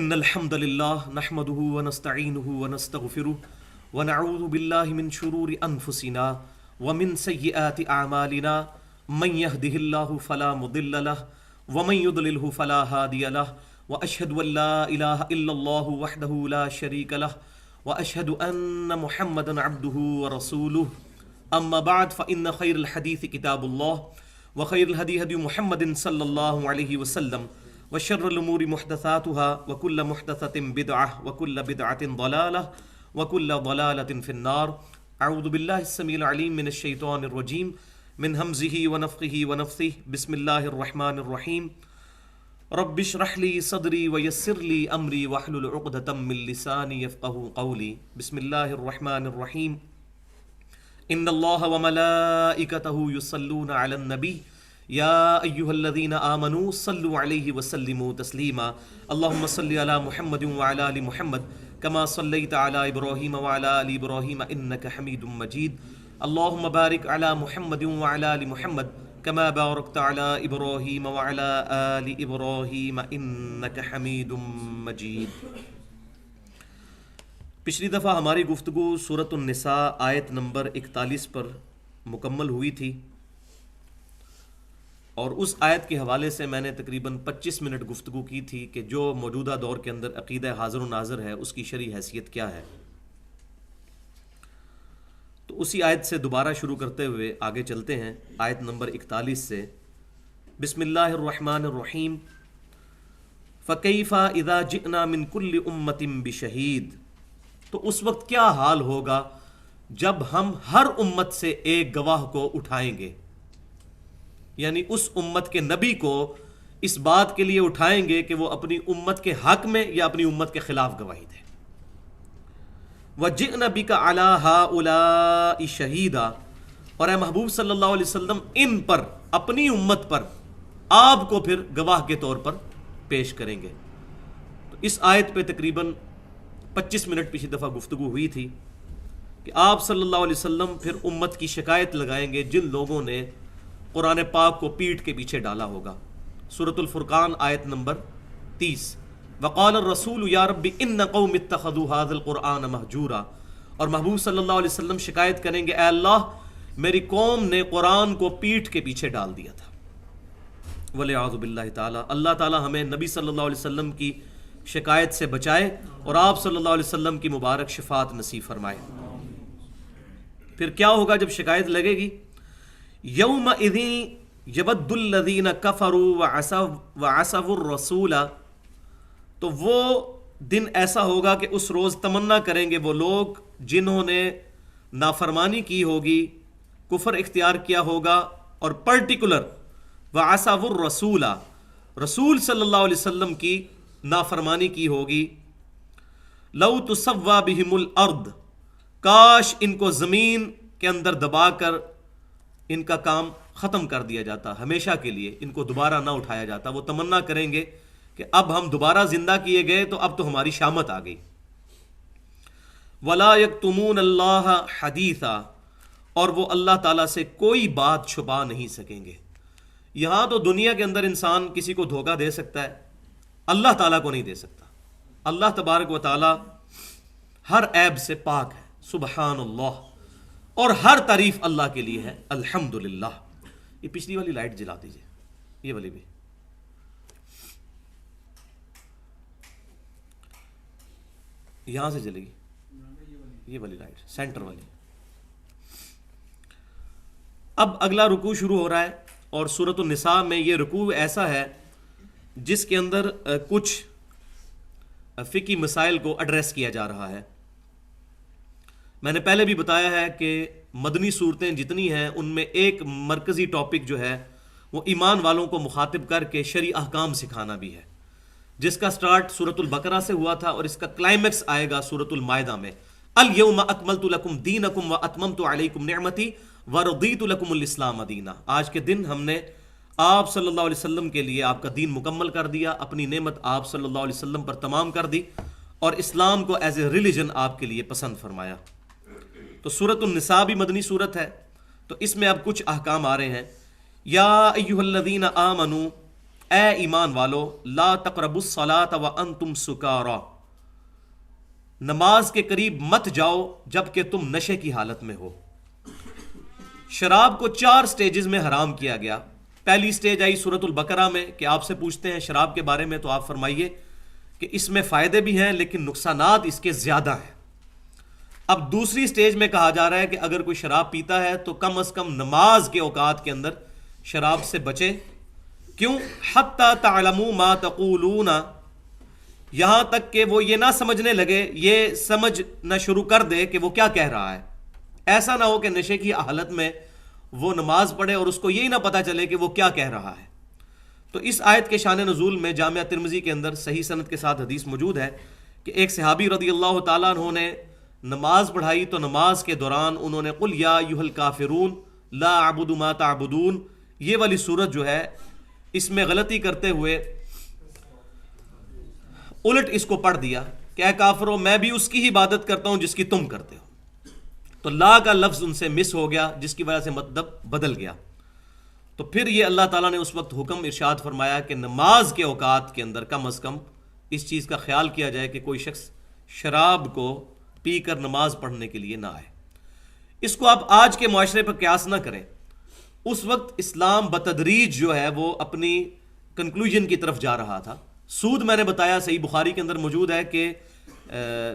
ان الحمد للہ نحمده ونستعینه ونستغفره ونعوذ باللہ من شرور انفسنا ومن سیئات اعمالنا من يهده اللہ فلا مضل له ومن يضلله فلا هادی له واشهد ان لا الہ الا اللہ وحدہ لا شریک له واشهد ان محمدا عبده ورسوله اما بعد فان خیر الحدیث کتاب اللہ وخیر الهدی هدی محمد صلی اللہ علیہ وسلم وشر الامور محدثاتها وكل محدثة بدعة وكل بدعة ضلالة وكل ضلالة في النار. اعوذ بالله السميع العليم من الشيطان الرجيم من همزه ونفخه ونفثه. بسم الله الرحمن الرحيم. رب اشرح لي صدري ويسر لي امري واحلل عقدة من لساني يفقهوا قولي. بسم الله الرحمن الرحيم. ان الله وملائكته يصلون على النبي یا ایہا الذین آمنوا صلوا علیہ وسلموا تسلیما. اللہم صل علی محمد وعلی آل محمد کما صلیت علی ابراہیم وعلی آل ابراہیم انک حمید مجید. اللہم بارک علی محمد وعلی آل محمد کما بارکت علی ابراہیم وعلی آل ابراہیم انک حمید مجید. پچھلی دفعہ ہماری گفتگو سورۃ النساء آیت نمبر 41 پر مکمل ہوئی تھی، اور اس آیت کے حوالے سے میں نے تقریباً 25 منٹ گفتگو کی تھی کہ جو موجودہ دور کے اندر عقیدہ حاضر و ناظر ہے اس کی شرعی حیثیت کیا ہے. تو اسی آیت سے دوبارہ شروع کرتے ہوئے آگے چلتے ہیں آیت نمبر 41 سے. بسم اللہ الرحمن الرحیم. فَكَيْفَ إِذَا جِئْنَا مِن كُلِّ أُمَّةٍ بِشَهِيدٍ، تو اس وقت کیا حال ہوگا جب ہم ہر امت سے ایک گواہ کو اٹھائیں گے، یعنی اس امت کے نبی کو اس بات کے لیے اٹھائیں گے کہ وہ اپنی امت کے حق میں یا اپنی امت کے خلاف گواہی دے. وَجِئْنَا بِكَ عَلَىٰ هَٰؤُلَاءِ شَهِيدًا، اور اے محبوب صلی اللہ علیہ وسلم ان پر، اپنی امت پر آپ کو پھر گواہ کے طور پر پیش کریں گے. تو اس آیت پہ تقریباً 25 منٹ پچھلی دفعہ گفتگو ہوئی تھی کہ آپ صلی اللہ علیہ وسلم پھر امت کی شکایت لگائیں گے جن لوگوں نے قرآن پاک کو پیٹھ کے پیچھے ڈالا ہوگا. سورۃ الفرقان آیت نمبر 30. وقال الرسول یا رب ان قوم اتخذوا هذا القرآن مہجورا، اور محبوب صلی اللہ علیہ وسلم شکایت کریں گے اے اللہ میری قوم نے قرآن کو پیٹھ کے پیچھے ڈال دیا تھا. والعیاذ باللہ تعالی. اللہ تعالی ہمیں نبی صلی اللہ علیہ وسلم کی شکایت سے بچائے اور آپ صلی اللہ علیہ وسلم کی مبارک شفاعت نصیب فرمائے. پھر کیا ہوگا جب شکایت لگے گی؟ یومئذ یود الذین کفروا وعصوا الرسول، تو وہ دن ایسا ہوگا کہ اس روز تمنا کریں گے وہ لوگ جنہوں نے نافرمانی کی ہوگی، کفر اختیار کیا ہوگا، اور پرٹیکولر وعصوا الرسول، رسول صلی اللہ علیہ وسلم کی نافرمانی کی ہوگی. لو تسوی بہم الارض، کاش ان کو زمین کے اندر دبا کر ان کا کام ختم کر دیا جاتا، ہمیشہ کے لیے ان کو دوبارہ نہ اٹھایا جاتا. وہ تمنا کریں گے کہ اب ہم دوبارہ زندہ کیے گئے تو اب تو ہماری شامت آ گئی. وَلَا يَكْتُمُونَ اللَّهَ حَدِيثًا، اور وہ اللہ تعالیٰ سے کوئی بات چھپا نہیں سکیں گے. یہاں تو دنیا کے اندر انسان کسی کو دھوکہ دے سکتا ہے، اللہ تعالیٰ کو نہیں دے سکتا. اللہ تبارک و تعالیٰ ہر عیب سے پاک ہے، سبحان اللہ، اور ہر تعریف اللہ کے لیے ہے، الحمدللہ. یہ پچھلی والی لائٹ جلا دیجئے، یہ والی بھی. یہاں سے جلے گی یہ والی لائٹ، سینٹر والی. اب اگلا رکوع شروع ہو رہا ہے، اور سورۃ النساء میں یہ رکوع ایسا ہے جس کے اندر کچھ فقہی مسائل کو ایڈریس کیا جا رہا ہے. میں نے پہلے بھی بتایا ہے کہ مدنی صورتیں جتنی ہیں ان میں ایک مرکزی ٹاپک جو ہے وہ ایمان والوں کو مخاطب کر کے شرعی احکام سکھانا بھی ہے، جس کا سٹارٹ سورۃ البقرہ سے ہوا تھا اور اس کا کلائمیکس آئے گا سورۃ المائدہ میں. الیوم اکملت لکم دینکم واتممت علیکم نعمتی ورضیت لکم الاسلام دینا. آج کے دن ہم نے آپ صلی اللہ علیہ وسلم کے لیے آپ کا دین مکمل کر دیا، اپنی نعمت آپ صلی اللہ علیہ وسلم پر تمام کر دی، اور اسلام کو ایز اے ریلیجن آپ کے لیے پسند فرمایا. تو سورۃ النساء بھی مدنی سورت ہے، تو اس میں اب کچھ احکام آ رہے ہیں. یا ایھا الذین آمنوا، اے ایمان والو لا تقربوا الصلاۃ وانتم سکارا، نماز کے قریب مت جاؤ جبکہ تم نشے کی حالت میں ہو۔ شراب کو 4 سٹیجز میں حرام کیا گیا۔ پہلی سٹیج آئی سورۃ البقرہ میں کہ آپ سے پوچھتے ہیں شراب کے بارے میں، تو آپ فرمائیے کہ اس میں فائدے بھی ہیں لیکن نقصانات اس کے زیادہ ہیں۔ اب دوسری سٹیج میں کہا جا رہا ہے کہ اگر کوئی شراب پیتا ہے تو کم از کم نماز کے اوقات کے اندر شراب سے بچے۔ کیوں؟ حتی تعلموا ما تقولون، یہاں تک کہ وہ یہ نہ سمجھنے لگے، یہ سمجھنا شروع کر دے کہ وہ کیا کہہ رہا ہے۔ ایسا نہ ہو کہ نشے کی حالت میں وہ نماز پڑھے اور اس کو یہی نہ پتا چلے کہ وہ کیا کہہ رہا ہے۔ تو اس آیت کے شان نزول میں جامعہ ترمذی کے اندر صحیح سند کے ساتھ حدیث موجود ہے کہ ایک صحابی رضی اللہ تعالیٰ عنہ نے نماز پڑھائی تو نماز کے دوران انہوں نے قل یا ایھا الکافرون لا اعبد ما تعبدون، یہ والی صورت جو ہے اس میں غلطی کرتے ہوئے الٹ اس کو پڑھ دیا کہ اے کافرو میں بھی اس کی ہی عبادت کرتا ہوں جس کی تم کرتے ہو۔ تو لا کا لفظ ان سے مس ہو گیا جس کی وجہ سے مطلب بدل گیا۔ تو پھر یہ اللہ تعالیٰ نے اس وقت حکم ارشاد فرمایا کہ نماز کے اوقات کے اندر کم از کم اس چیز کا خیال کیا جائے کہ کوئی شخص شراب کو پی کر نماز پڑھنے کے لیے نہ آئے۔ اس کو آپ آج کے معاشرے پر قیاس نہ کریں۔ اس وقت اسلام بتدریج جو ہے وہ اپنی کنکلوژن کی طرف جا رہا تھا۔ سود میں نے بتایا صحیح بخاری کے اندر موجود ہے کہ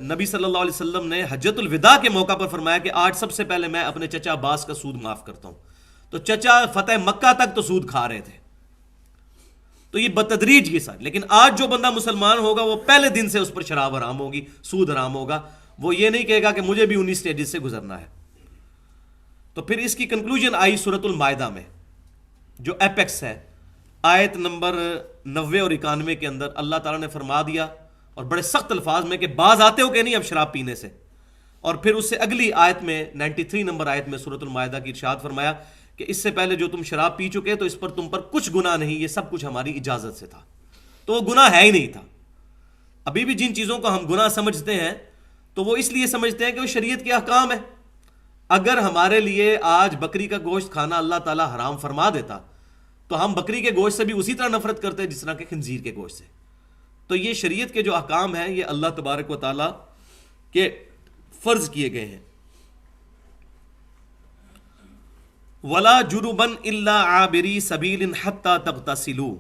نبی صلی اللہ علیہ وسلم نے حجۃ الوداع کے موقع پر فرمایا کہ آج سب سے پہلے میں اپنے چچا عباس کا سود معاف کرتا ہوں۔ تو چچا فتح مکہ تک تو سود کھا رہے تھے، تو یہ بتدریج یہ ساتھ۔ لیکن آج جو بندہ مسلمان ہوگا وہ پہلے دن سے اس پر شراب حرام ہوگی، سود حرام ہوگا، وہ یہ نہیں کہے گا کہ مجھے بھی 19 سٹیجز سے گزرنا ہے۔ تو پھر اس کی کنکلوژن آئی سورۃ المائدہ میں جو ایپیکس ہے، آیت نمبر 90 اور 91 کے اندر اللہ تعالیٰ نے فرما دیا اور بڑے سخت الفاظ میں کہ باز آتے ہو کہ نہیں اب شراب پینے سے۔ اور پھر اس سے اگلی آیت میں 93 نمبر آیت میں سورۃ المائدہ کی ارشاد فرمایا کہ اس سے پہلے جو تم شراب پی چکے تو اس پر تم پر کچھ گناہ نہیں، یہ سب کچھ ہماری اجازت سے تھا۔ تو وہ گناہ ہے ہی نہیں تھا۔ ابھی بھی جن چیزوں کو ہم گناہ سمجھتے ہیں تو وہ اس لیے سمجھتے ہیں کہ وہ شریعت کے احکام ہے۔ اگر ہمارے لیے آج بکری کا گوشت کھانا اللہ تعالیٰ حرام فرما دیتا تو ہم بکری کے گوشت سے بھی اسی طرح نفرت کرتے جس طرح کہ خنزیر کے گوشت سے۔ تو یہ شریعت کے جو احکام ہیں یہ اللہ تبارک و تعالیٰ کے فرض کیے گئے ہیں۔ وَلَا جُنُبًا إِلَّا عَابِرِي سَبِيلٍ حَتَّى تَغْتَسِلُوا،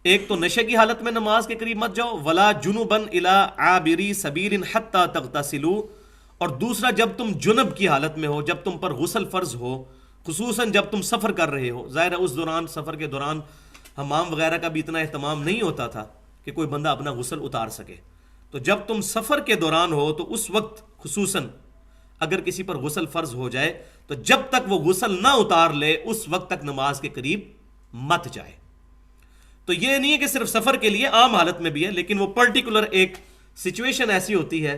ایک تو نشے کی حالت میں نماز کے قریب مت جاؤ، وَلَا جُنُبًا إِلَّا عَابِرِي سَبِيلٍ حَتَّى تَغْتَسِلُوا، اور دوسرا جب تم جنب کی حالت میں ہو، جب تم پر غسل فرض ہو، خصوصاً جب تم سفر کر رہے ہو۔ ظاہر ہے اس دوران سفر کے دوران حمام وغیرہ کا بھی اتنا اہتمام نہیں ہوتا تھا کہ کوئی بندہ اپنا غسل اتار سکے۔ تو جب تم سفر کے دوران ہو تو اس وقت خصوصاً اگر کسی پر غسل فرض ہو جائے تو جب تک وہ غسل نہ اتار لے اس وقت تک نماز کے قریب مت جائے۔ تو یہ نہیں ہے کہ صرف سفر کے لیے، عام حالت میں بھی ہے، لیکن وہ پرٹیکولر ایک سچویشن ایسی ہوتی ہے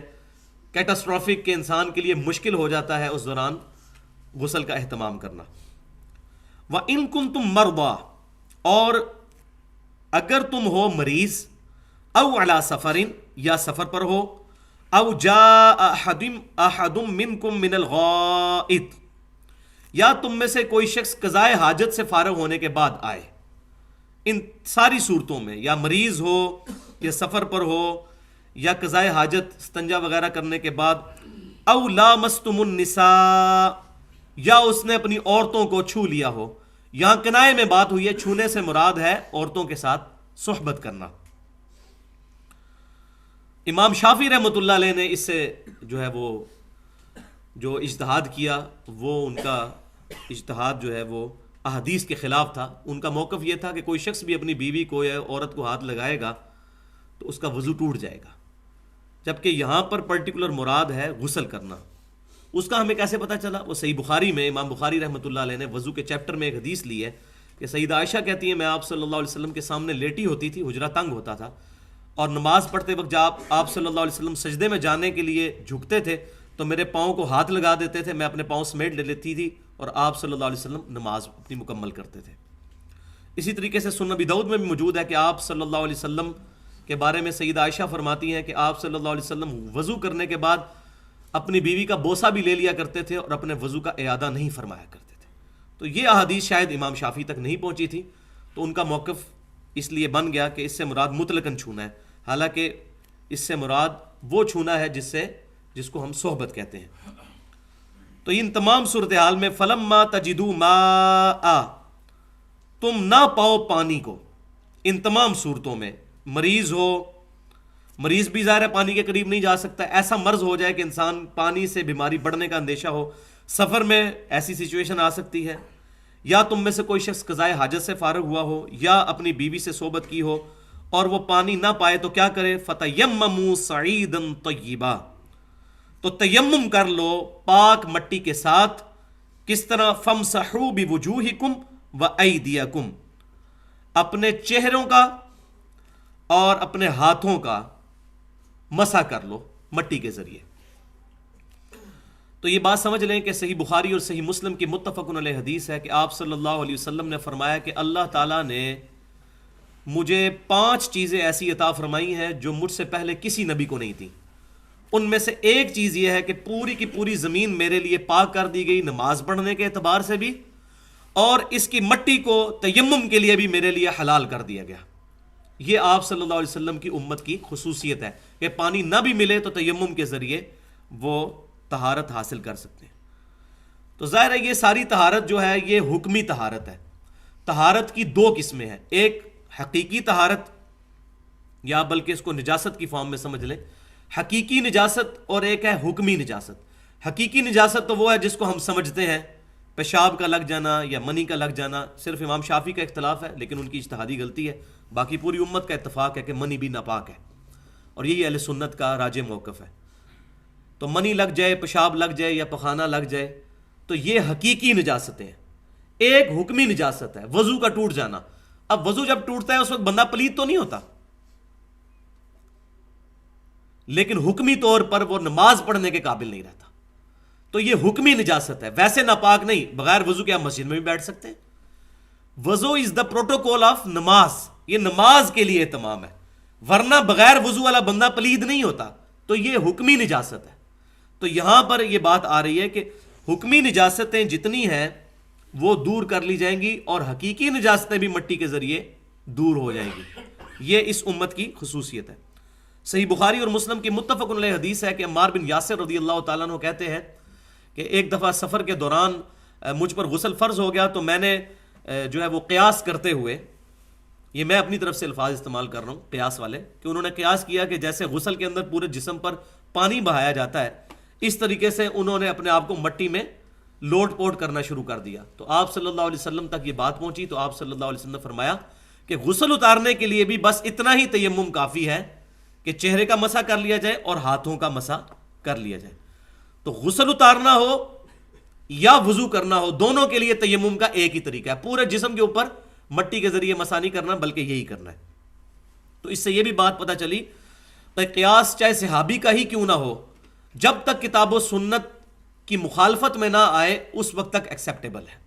کیٹاسٹرافک کہ انسان کے لیے مشکل ہو جاتا ہے اس دوران غسل کا اہتمام کرنا۔ وَإِن كُنتُم مَرْضَىٰ، اور اگر تم ہو مریض، او علی سفر، یا سفر پر ہو، او جاء احد منکم من الغائط، یا تم میں سے کوئی شخص قضائے حاجت سے فارغ ہونے کے بعد آئے۔ ان ساری صورتوں میں یا مریض ہو یا سفر پر ہو یا قضائے حاجت استنجا وغیرہ کرنے کے بعد، او لامستم النساء، یا اس نے اپنی عورتوں کو چھو لیا ہو۔ یہاں کنائے میں بات ہوئی ہے، چھونے سے مراد ہے عورتوں کے ساتھ صحبت کرنا۔ امام شافعی رحمۃ اللہ علیہ نے اس سے جو ہے وہ جو اجتہاد کیا، وہ ان کا اجتہاد جو ہے وہ احادیث کے خلاف تھا۔ ان کا موقف یہ تھا کہ کوئی شخص بھی اپنی بیوی کو یا عورت کو ہاتھ لگائے گا تو اس کا وضو ٹوٹ جائے گا، جبکہ یہاں پر پرٹیکولر مراد ہے غسل کرنا۔ اس کا ہمیں کیسے پتہ چلا؟ وہ صحیح بخاری میں امام بخاری رحمۃ اللہ علیہ نے وضو کے چیپٹر میں ایک حدیث لی ہے کہ سیدہ عائشہ کہتی ہیں میں آپ صلی اللہ علیہ وسلم کے سامنے لیٹی ہوتی تھی، حجرہ تنگ ہوتا تھا، اور نماز پڑھتے وقت جب آپ صلی اللہ علیہ وسلم سجدے میں جانے کے لیے جھکتے تھے تو میرے پاؤں کو ہاتھ لگا دیتے تھے، میں اپنے پاؤں سمیٹ لے لیتی تھی اور آپ صلی اللہ علیہ وسلم نماز اپنی مکمل کرتے تھے۔ اسی طریقے سے سنن ابی داؤد میں بھی موجود ہے کہ آپ صلی اللہ علیہ وسلم کے بارے میں سیدہ عائشہ فرماتی ہیں کہ آپ صلی اللہ علیہ وسلم وضو کرنے کے بعد اپنی بیوی کا بوسہ بھی لے لیا کرتے تھے اور اپنے وضو کا اعادہ نہیں فرمایا کرتے تھے۔ تو یہ احادیث شاید امام شافعی تک نہیں پہنچی تھی، تو ان کا موقف اس لیے بن گیا کہ اس سے مراد مطلقاً چھونا ہے، حالانکہ اس سے مراد وہ چھونا ہے جس کو ہم صحبت کہتے ہیں۔ تو ان تمام صورتحال میں فلما تجدوا ماء، تم نہ پاؤ پانی کو، ان تمام صورتوں میں مریض بھی ظاہر ہے پانی کے قریب نہیں جا سکتا، ایسا مرض ہو جائے کہ انسان پانی سے بیماری بڑھنے کا اندیشہ ہو، سفر میں ایسی سچویشن آ سکتی ہے، یا تم میں سے کوئی شخص قضائے حاجت سے فارغ ہوا ہو یا اپنی بیوی سے صحبت کی ہو اور وہ پانی نہ پائے تو کیا کرے؟ فَتَيَمَّمُوا صَعِيدًا طَيِّبًا، تو تیمم کر لو پاک مٹی کے ساتھ۔ کس طرح؟ فَامْسَحُوا بِوُجُوهِكُمْ وَأَيْدِيَكُمْ، اپنے چہروں کا اور اپنے ہاتھوں کا مسح کر لو مٹی کے ذریعے۔ تو یہ بات سمجھ لیں کہ صحیح بخاری اور صحیح مسلم کی متفق علیہ حدیث ہے کہ آپ صلی اللہ علیہ وسلم نے فرمایا کہ اللہ تعالیٰ نے مجھے 5 چیزیں ایسی عطا فرمائی ہیں جو مجھ سے پہلے کسی نبی کو نہیں تھیں۔ ان میں سے ایک چیز یہ ہے کہ پوری کی پوری زمین میرے لیے پاک کر دی گئی نماز پڑھنے کے اعتبار سے بھی، اور اس کی مٹی کو تیمم کے لیے بھی میرے لیے حلال کر دیا گیا۔ یہ آپ صلی اللہ علیہ وسلم کی امت کی خصوصیت ہے کہ پانی نہ بھی ملے تو تیمم کے ذریعے وہ طہارت حاصل کر سکتے ہیں۔ تو ظاہر ہے یہ ساری طہارت جو ہے یہ حکمی طہارت ہے۔ طہارت کی 2 قسمیں ہیں، ایک حقیقی طہارت، یا بلکہ اس کو نجاست کی فارم میں سمجھ لیں، حقیقی نجاست، اور ایک ہے حکمی نجاست۔ حقیقی نجاست تو وہ ہے جس کو ہم سمجھتے ہیں، پیشاب کا لگ جانا یا منی کا لگ جانا۔ صرف امام شافعی کا اختلاف ہے لیکن ان کی اجتہادی غلطی ہے، باقی پوری امت کا اتفاق ہے کہ منی بھی ناپاک ہے، اور یہی اہل سنت کا راجح موقف ہے۔ تو منی لگ جائے، پیشاب لگ جائے یا پخانہ لگ جائے تو یہ حقیقی نجاستیں ہیں۔ ایک حکمی نجاست ہے، وضو کا ٹوٹ جانا۔ اب وضو جب ٹوٹتا ہے اس وقت بندہ پلید تو نہیں ہوتا، لیکن حکمی طور پر وہ نماز پڑھنے کے قابل نہیں رہتا، تو یہ حکمی نجاست ہے، ویسے ناپاک نہیں۔ بغیر وضو کے آپ مسجد میں بھی بیٹھ سکتے ہیں۔ وضو از دا پروٹوکول آف نماز، یہ نماز کے لیے تمام ہے، ورنہ بغیر وضو والا بندہ پلید نہیں ہوتا، تو یہ حکمی نجاست ہے۔ تو یہاں پر یہ بات آ رہی ہے کہ حکمی نجاستیں جتنی ہیں وہ دور کر لی جائیں گی، اور حقیقی نجاستیں بھی مٹی کے ذریعے دور ہو جائیں گی۔ یہ اس امت کی خصوصیت ہے۔ صحیح بخاری اور مسلم کی متفق علیہ حدیث ہے کہ عمار بن یاسر رضی اللہ تعالیٰ عنہ کہتے ہیں کہ ایک دفعہ سفر کے دوران مجھ پر غسل فرض ہو گیا، تو میں نے جو ہے وہ قیاس کرتے ہوئے، یہ میں اپنی طرف سے الفاظ استعمال کر رہا ہوں قیاس والے، کہ انہوں نے قیاس کیا کہ جیسے غسل کے اندر پورے جسم پر پانی بہایا جاتا ہے، اس طریقے سے انہوں نے اپنے آپ کو مٹی میں لوٹ پوٹ کرنا شروع کر دیا۔ تو آپ صلی اللہ علیہ وسلم تک یہ بات پہنچی تو آپ صلی اللہ علیہ وسلم نے فرمایا کہ غسل اتارنے کے لیے بھی بس اتنا ہی تیمم کافی ہے کہ چہرے کا مسح کر لیا جائے اور ہاتھوں کا مسح کر لیا جائے۔ تو غسل اتارنا ہو یا وضو کرنا ہو، دونوں کے لیے تیمم کا ایک ہی طریقہ ہے، پورے جسم کے اوپر مٹی کے ذریعے مسح نہیں کرنا بلکہ یہی کرنا ہے۔ تو اس سے یہ بھی بات پتہ چلی کہ قیاس چاہے صحابی کا ہی کیوں نہ ہو، جب تک کتاب و سنت کی مخالفت میں نہ آئے اس وقت تک ایکسیپٹیبل ہے۔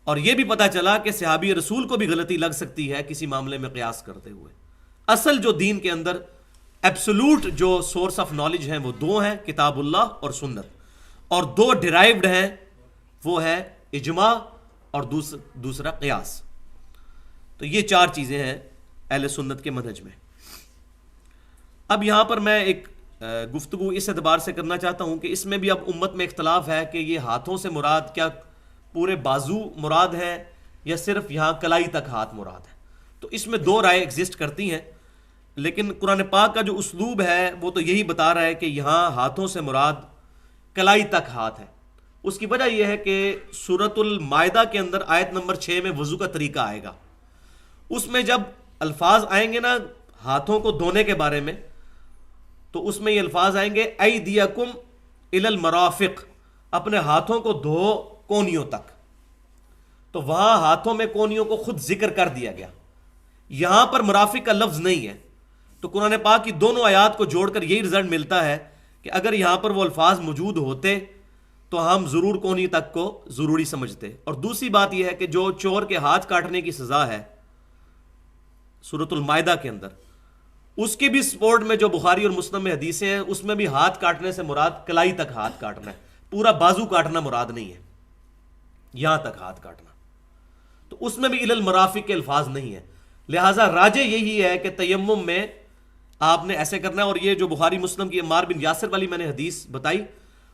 اور یہ بھی پتہ چلا کہ صحابی رسول کو بھی غلطی لگ سکتی ہے کسی معاملے میں قیاس کرتے ہوئے۔ اصل جو دین کے اندر ایبسولوٹ جو سورس آف نالج ہیں وہ 2 ہیں، کتاب اللہ اور سنت، اور 2 ڈیرائیوڈ ہیں، وہ ہے اجماع اور دوسرا قیاس۔ تو یہ 4 چیزیں ہیں اہل سنت کے منہج میں۔ اب یہاں پر میں ایک گفتگو اس اعتبار سے کرنا چاہتا ہوں کہ اس میں بھی اب امت میں اختلاف ہے کہ یہ ہاتھوں سے مراد کیا پورے بازو مراد ہے یا صرف یہاں کلائی تک ہاتھ مراد ہے۔ تو اس میں 2 رائے ایگزسٹ کرتی ہیں، لیکن قرآن پاک کا جو اسلوب ہے وہ تو یہی بتا رہا ہے کہ یہاں ہاتھوں سے مراد کلائی تک ہاتھ ہے۔ اس کی وجہ یہ ہے کہ سورۃ المائدہ کے اندر آیت نمبر 6 میں وضو کا طریقہ آئے گا، اس میں جب الفاظ آئیں گے نا ہاتھوں کو دھونے کے بارے میں، تو اس میں یہ الفاظ آئیں گے ایدیکم الی المرافق، اپنے ہاتھوں کو دھو کونیوں تک۔ تو وہاں ہاتھوں میں کونیوں کو خود ذکر کر دیا گیا، یہاں پر مرافق کا لفظ نہیں ہے۔ تو قرآن پاک کی دونوں آیات کو جوڑ کر یہی رزلٹ ملتا ہے کہ اگر یہاں پر وہ الفاظ موجود ہوتے تو ہم ضرور کونی تک کو ضروری سمجھتے۔ اور دوسری بات یہ ہے کہ جو چور کے ہاتھ کاٹنے کی سزا ہے سورۃ المائدہ کے اندر، اس کے بھی سپورٹ میں جو بخاری اور مسلم میں حدیثیں ہیں اس میں بھی ہاتھ کاٹنے سے مراد کلائی تک ہاتھ کاٹنا ہے، پورا بازو کاٹنا مراد نہیں ہے، یہاں تک ہاتھ کاٹنا۔ تو اس میں بھی الی المرافق کے الفاظ نہیں ہیں. لہٰذا راجع یہی ہے کہ تیمم میں آپ نے ایسے کرنا ہے. اور یہ جو بخاری مسلم کی عمار بن یاسر والی میں نے حدیث بتائی،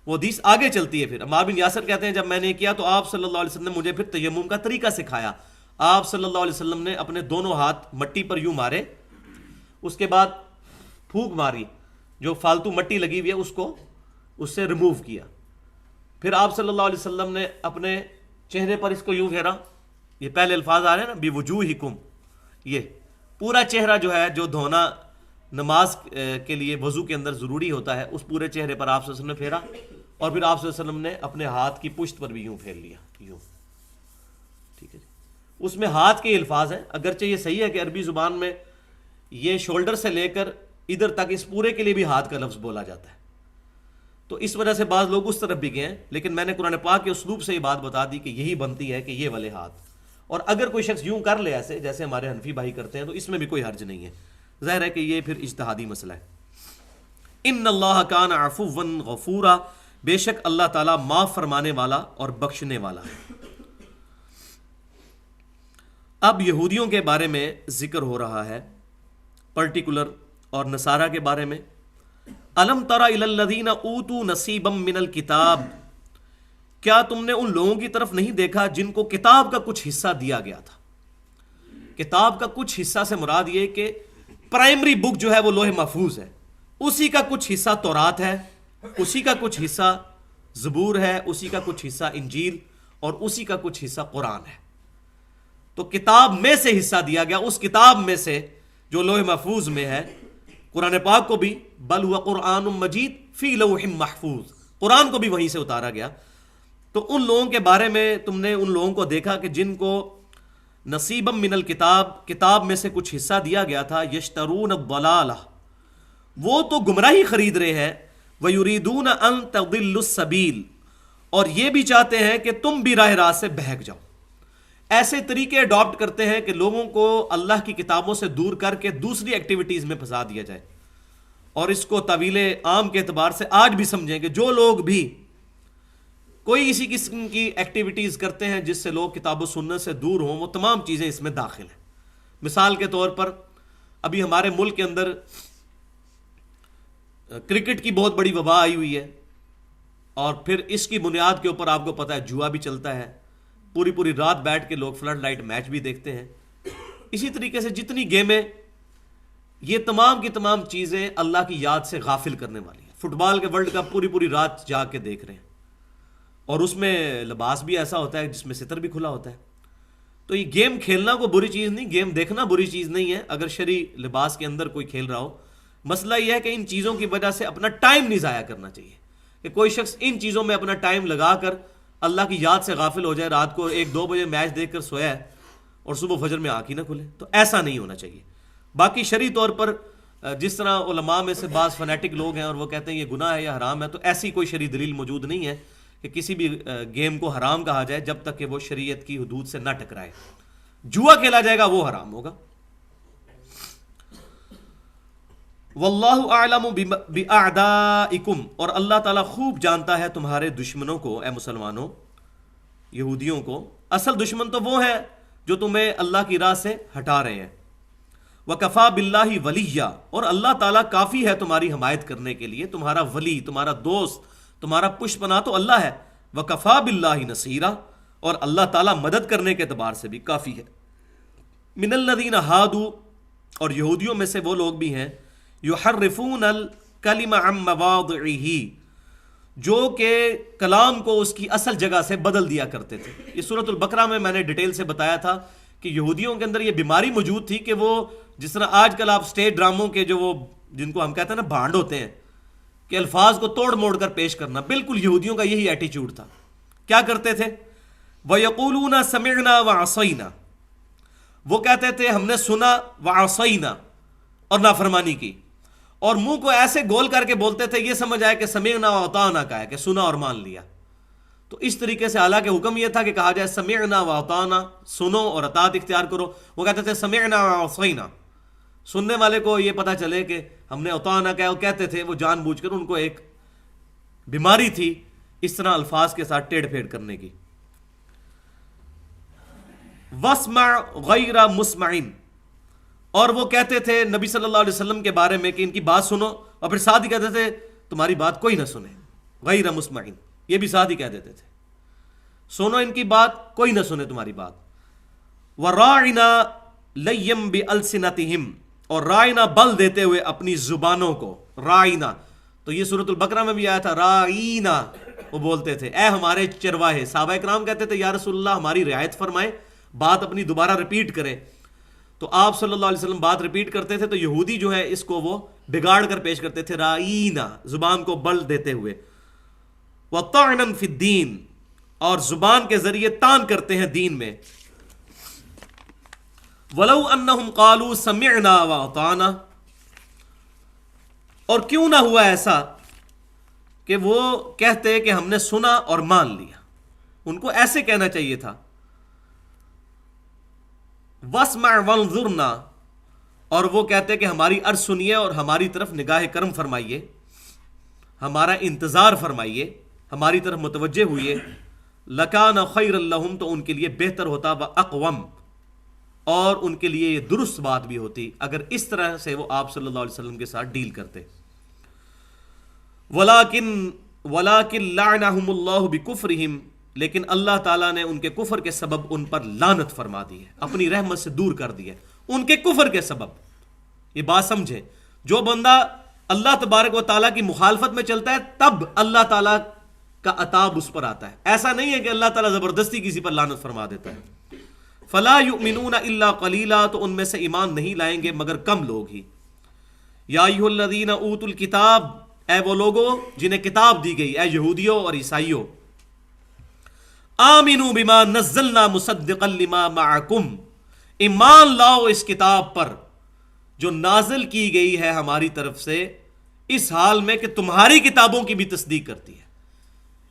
وہ حدیث آگے چلتی ہے. پھر عمار بن یاسر کہتے ہیں جب میں نے کیا تو آپ صلی اللہ علیہ وسلم نے مجھے پھر تیمم کا طریقہ سکھایا. آپ صلی اللہ علیہ وسلم نے اپنے دونوں ہاتھ مٹی پر یوں مارے، اس کے بعد پھونک ماری، جو فالتو مٹی لگی ہوئی ہے اس کو اس سے ریموو کیا. پھر آپ صلی اللہ علیہ وسلم نے اپنے چہرے پر اس کو یوں پھیرا. یہ پہلے الفاظ آ رہے ہیں نا، بِوُجُوهِكُمْ، یہ پورا چہرہ جو ہے جو دھونا نماز کے لیے وضو کے اندر ضروری ہوتا ہے، اس پورے چہرے پر آپ صلی اللہ علیہ وسلم نے پھیرا. اور پھر آپ صلی اللہ علیہ وسلم نے اپنے ہاتھ کی پشت پر بھی یوں پھیر لیا، یوں. ٹھیک ہے جی. اس میں ہاتھ کے الفاظ ہیں، اگرچہ یہ صحیح ہے کہ عربی زبان میں یہ شولڈر سے لے کر ادھر تک اس پورے کے لیے بھی ہاتھ کا لفظ بولا جاتا ہے. تو اس وجہ سے بعض لوگ اس طرف بھی گئے ہیں، لیکن میں نے قرآن پاک کے اسلوب سے یہ بات بتا دی کہ یہی بنتی ہے کہ یہ والے ہاتھ. اور اگر کوئی شخص یوں کر لے ایسے جیسے ہمارے حنفی بھائی کرتے ہیں تو اس میں بھی کوئی حرج نہیں ہے. ظاہر ہے کہ یہ پھر اجتہادی مسئلہ ہے. ان اللہ کان عفوا غفورا، بے شک اللہ تعالیٰ معاف فرمانے والا اور بخشنے والا ہے. اب یہودیوں کے بارے میں ذکر ہو رہا ہے پرٹیکولر، اور نصارہ کے بارے میں. الم تر الی الذین اوتوا نصیبا من الکتاب، کیا تم نے ان لوگوں کی طرف نہیں دیکھا جن کو کتاب کا کچھ حصہ دیا گیا تھا. کتاب کا کچھ حصہ سے مراد یہ کہ پرائمری بک جو ہے وہ لوح محفوظ ہے، اسی کا کچھ حصہ تورات ہے، اسی کا کچھ حصہ زبور ہے، اسی کا کچھ حصہ انجیل، اور اسی کا کچھ حصہ قرآن ہے. تو کتاب میں سے حصہ دیا گیا، اس کتاب میں سے جو لوح محفوظ میں ہے. قرآن پاک کو بھی بل ہوا قرآن مجید فی لوح محفوظ، قرآن کو بھی وہیں سے اتارا گیا. تو ان لوگوں کے بارے میں تم نے ان لوگوں کو دیکھا کہ جن کو نصیبا من الکتاب، کتاب میں سے کچھ حصہ دیا گیا تھا. یشترون الضلالہ، وہ تو گمراہی خرید رہے ہیں. ویریدون ان تضلوا السبیل، اور یہ بھی چاہتے ہیں کہ تم بھی راہ راست سے بہک جاؤ. ایسے طریقے اڈاپٹ کرتے ہیں کہ لوگوں کو اللہ کی کتابوں سے دور کر کے دوسری ایکٹیویٹیز میں پھنسا دیا جائے. اور اس کو طویل عام کے اعتبار سے آج بھی سمجھیں کہ جو لوگ بھی کوئی اسی قسم کی ایکٹیویٹیز کرتے ہیں جس سے لوگ کتاب و سنت سے دور ہوں، وہ تمام چیزیں اس میں داخل ہیں. مثال کے طور پر ابھی ہمارے ملک کے اندر کرکٹ کی بہت بڑی وبا آئی ہوئی ہے، اور پھر اس کی بنیاد کے اوپر آپ کو پتہ ہے جوا بھی چلتا ہے. پوری پوری رات بیٹھ کے لوگ فلڈ لائٹ میچ بھی دیکھتے ہیں. اسی طریقے سے جتنی گیمیں، یہ تمام کی تمام چیزیں اللہ کی یاد سے غافل کرنے والی ہیں. فٹ بال کے ورلڈ کپ پوری پوری رات جا کے دیکھ رہے ہیں، اور اس میں لباس بھی ایسا ہوتا ہے جس میں ستر بھی کھلا ہوتا ہے. تو یہ گیم کھیلنا کوئی بری چیز نہیں، گیم دیکھنا بری چیز نہیں ہے اگر شرعی لباس کے اندر کوئی کھیل رہا ہو. مسئلہ یہ ہے کہ ان چیزوں کی وجہ سے اپنا ٹائم نہیں ضائع کرنا چاہیے، کہ کوئی شخص ان چیزوں میں اپنا ٹائم لگا کر اللہ کی یاد سے غافل ہو جائے، رات کو 1-2 بجے میچ دیکھ کر سویا ہے اور صبح فجر میں آنکھ ہی نہ کھلے. تو ایسا نہیں ہونا چاہیے. باقی شرعی طور پر جس طرح علماء میں سے بعض فنیٹک لوگ ہیں اور وہ کہتے ہیں یہ گناہ ہے یا حرام ہے، تو ایسی کوئی شرعی دلیل موجود نہیں ہے کہ کسی بھی گیم کو حرام کہا جائے جب تک کہ وہ شریعت کی حدود سے نہ ٹکرائے. جوا کھیلا جائے گا وہ حرام ہوگا. واللہ اعلم باعدائکم، اور اللہ تعالیٰ خوب جانتا ہے تمہارے دشمنوں کو. اے مسلمانوں، یہودیوں کو اصل دشمن تو وہ ہیں جو تمہیں اللہ کی راہ سے ہٹا رہے ہیں. وکفا باللہ ولیہ، اور اللہ تعالیٰ کافی ہے تمہاری حمایت کرنے کے لیے. تمہارا ولی، تمہارا دوست، تمہارا پشت پناہ تو اللہ ہے. وکفا باللہ نصیرا، اور اللہ تعالیٰ مدد کرنے کے اعتبار سے بھی کافی ہے. من الذین ہادوا، اور یہودیوں میں سے وہ لوگ بھی ہیں یحرفون الکلم عن مواضعہ، جو کہ کلام کو اس کی اصل جگہ سے بدل دیا کرتے تھے. یہ سورۃ البقرہ میں نے ڈیٹیل سے بتایا تھا کہ یہودیوں کے اندر یہ بیماری موجود تھی کہ وہ جس طرح آج کل آپ اسٹیج ڈراموں کے جو وہ جن کو ہم کہتے ہیں نا بھانڈ ہوتے ہیں، کہ الفاظ کو توڑ موڑ کر پیش کرنا، بالکل یہودیوں کا یہی ایٹیچیوڈ تھا. کیا کرتے تھے؟ وَيَقُولُونَ سَمِعْنَا وَعَصَيْنَا، وہ کہتے تھے ہم نے سنا، وَعَصَيْنَا، اور نافرمانی کی. اور منہ کو ایسے گول کر کے بولتے تھے یہ سمجھ آئے کہ سمعنا وَأَطَعْنَا کا ہے، کہ سنا اور مان لیا. تو اس طریقے سے حالانکہ حکم یہ تھا کہ کہا جائے سمعنا وَأَطَعْنَا، سنو اور اطاعت اختیار کرو. وہ کہتے تھے سمعنا وَعَصَيْنَا. سننے والے کو یہ پتہ چلے کہ ہم نے اطعنا کہا، وہ کہتے تھے، وہ جان بوجھ کر، ان کو ایک بیماری تھی اس طرح الفاظ کے ساتھ ٹیڑھ پھیڑ کرنے کی. واسمع غیر مسمعین، اور وہ کہتے تھے نبی صلی اللہ علیہ وسلم کے بارے میں کہ ان کی بات سنو، اور پھر ساتھ ہی کہتے تھے تمہاری بات کوئی نہ سنے، غیر مسمعین، یہ بھی ساتھ ہی کہہ دیتے تھے سنو ان کی بات، کوئی نہ سنے تمہاری بات۔ وراعنا لیم بالسنتہم، اور رائنا بل دیتے ہوئے اپنی زبانوں کو، رائنا تو یہ سورۃ البقرہ میں بھی آیا تھا، رائنا وہ بولتے تھے اے ہمارے چرواہے، صحابہ کرام کہتے تھے یا رسول اللہ ہماری رعایت فرمائیں، بات اپنی دوبارہ ریپیٹ کریں، تو آپ صلی اللہ علیہ وسلم بات ریپیٹ کرتے تھے تو یہودی جو ہے اس کو وہ بگاڑ کر پیش کرتے تھے، رائنا زبان کو بل دیتے ہوئے، وطعنا فی الدین، اور زبان کے ذریعے تان کرتے ہیں دین میں، وَلَوْ أَنَّهُمْ قَالُوا سَمِعْنَا وَأَطَعْنَا، اور کیوں نہ ہوا ایسا کہ وہ کہتے کہ ہم نے سنا اور مان لیا، ان کو ایسے کہنا چاہیے تھا، وَاسْمَعْ وَانظُرْنَا، اور وہ کہتے کہ ہماری عرض سنیے اور ہماری طرف نگاہ کرم فرمائیے، ہمارا انتظار فرمائیے، ہماری طرف متوجہ ہوئیے، لَكَانَ خَيْرًا لَهُمْ، تو ان کے لیے بہتر ہوتا، وَأَقْوَمْ، اور ان کے لیے یہ درست بات بھی ہوتی اگر اس طرح سے وہ آپ صلی اللہ علیہ وسلم کے ساتھ ڈیل کرتے۔ وَلَكِنْ لَعْنَهُمُ اللَّهُ بِكُفْرِهِمْ، لیکن اللہ تعالیٰ نے ان کے کفر کے سبب ان پر لعنت فرما دی ہے، اپنی رحمت سے دور کر دی ہے، ان کے کفر کے سبب۔ یہ بات سمجھیں، جو بندہ اللہ تبارک و تعالیٰ کی مخالفت میں چلتا ہے تب اللہ تعالیٰ کا عتاب اس پر آتا ہے، ایسا نہیں ہے کہ اللہ تعالیٰ زبردستی کسی پر لعنت فرما دیتا ہے۔ فلا یؤمنون الا قلیلا، تو ان میں سے ایمان نہیں لائیں گے مگر کم لوگ ہی۔ یا ایھا الذین اوتوا الکتاب، اے وہ لوگو جنہیں کتاب دی گئی، اے یہودیوں اور عیسائیوں، آمنوا بما نزلنا مصدقا لما معکم، ایمان لاؤ اس کتاب پر جو نازل کی گئی ہے ہماری طرف سے، اس حال میں کہ تمہاری کتابوں کی بھی تصدیق کرتی ہے۔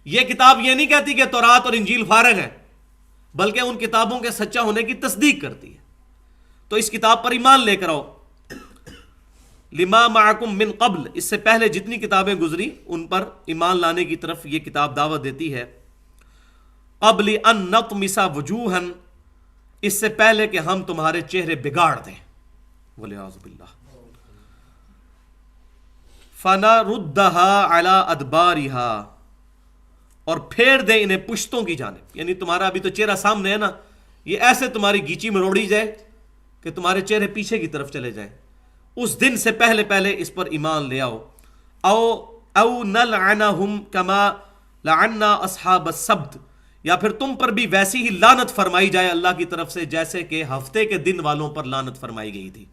یہ کتاب یہ نہیں کہتی کہ تورات اور انجیل فارغ ہے، بلکہ ان کتابوں کے سچا ہونے کی تصدیق کرتی ہے، تو اس کتاب پر ایمان لے کر آؤ۔ لما معکم من قبل، اس سے پہلے جتنی کتابیں گزری ان پر ایمان لانے کی طرف یہ کتاب دعوت دیتی ہے۔ قبل ان نطمس وجوہا، اس سے پہلے کہ ہم تمہارے چہرے بگاڑ دیں، والعیاذ باللہ، فنردها علی ادبارها، اور پھیر دیں انہیں پشتوں کی جانب، یعنی تمہارا ابھی تو چہرہ سامنے ہے نا، یہ ایسے تمہاری گیچی میں روڑی جائے کہ تمہارے چہرے پیچھے کی طرف چلے جائیں، اس دن سے پہلے پہلے اس پر ایمان لے آؤ۔ او نلعنہم کما لعنا اصحاب السبت، یا پھر تم پر بھی ویسی ہی لعنت فرمائی جائے اللہ کی طرف سے جیسے کہ ہفتے کے دن والوں پر لعنت فرمائی گئی تھی۔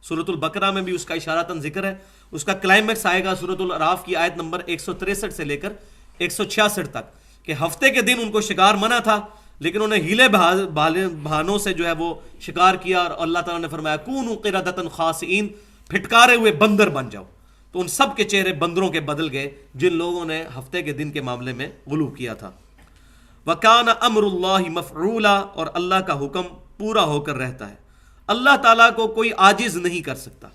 سورۃ البقرہ میں بھی اس کا اشارتاً ذکر ہے، اس کا کلائمیکس آئے گا سورۃ الاعراف کی آیت نمبر 163 سے لے کر 166 تک، کہ ہفتے کے دن ان کو شکار منع تھا لیکن انہیں ہیلے بہانوں سے جو ہے وہ شکار کیا، اور اللہ تعالیٰ نے فرمایا کونوا قردۃ خاسئین، پھٹکارے ہوئے بندر بن جاؤ، تو ان سب کے چہرے بندروں کے بدل گئے جن لوگوں نے ہفتے کے دن کے معاملے میں غلو کیا تھا۔ وَكَانَ أَمْرُ اللَّهِ مَفْعُولًا، اور اللہ کا حکم پورا ہو کر رہتا ہے، اللہ تعالیٰ کو کوئی عاجز نہیں کر سکتا۔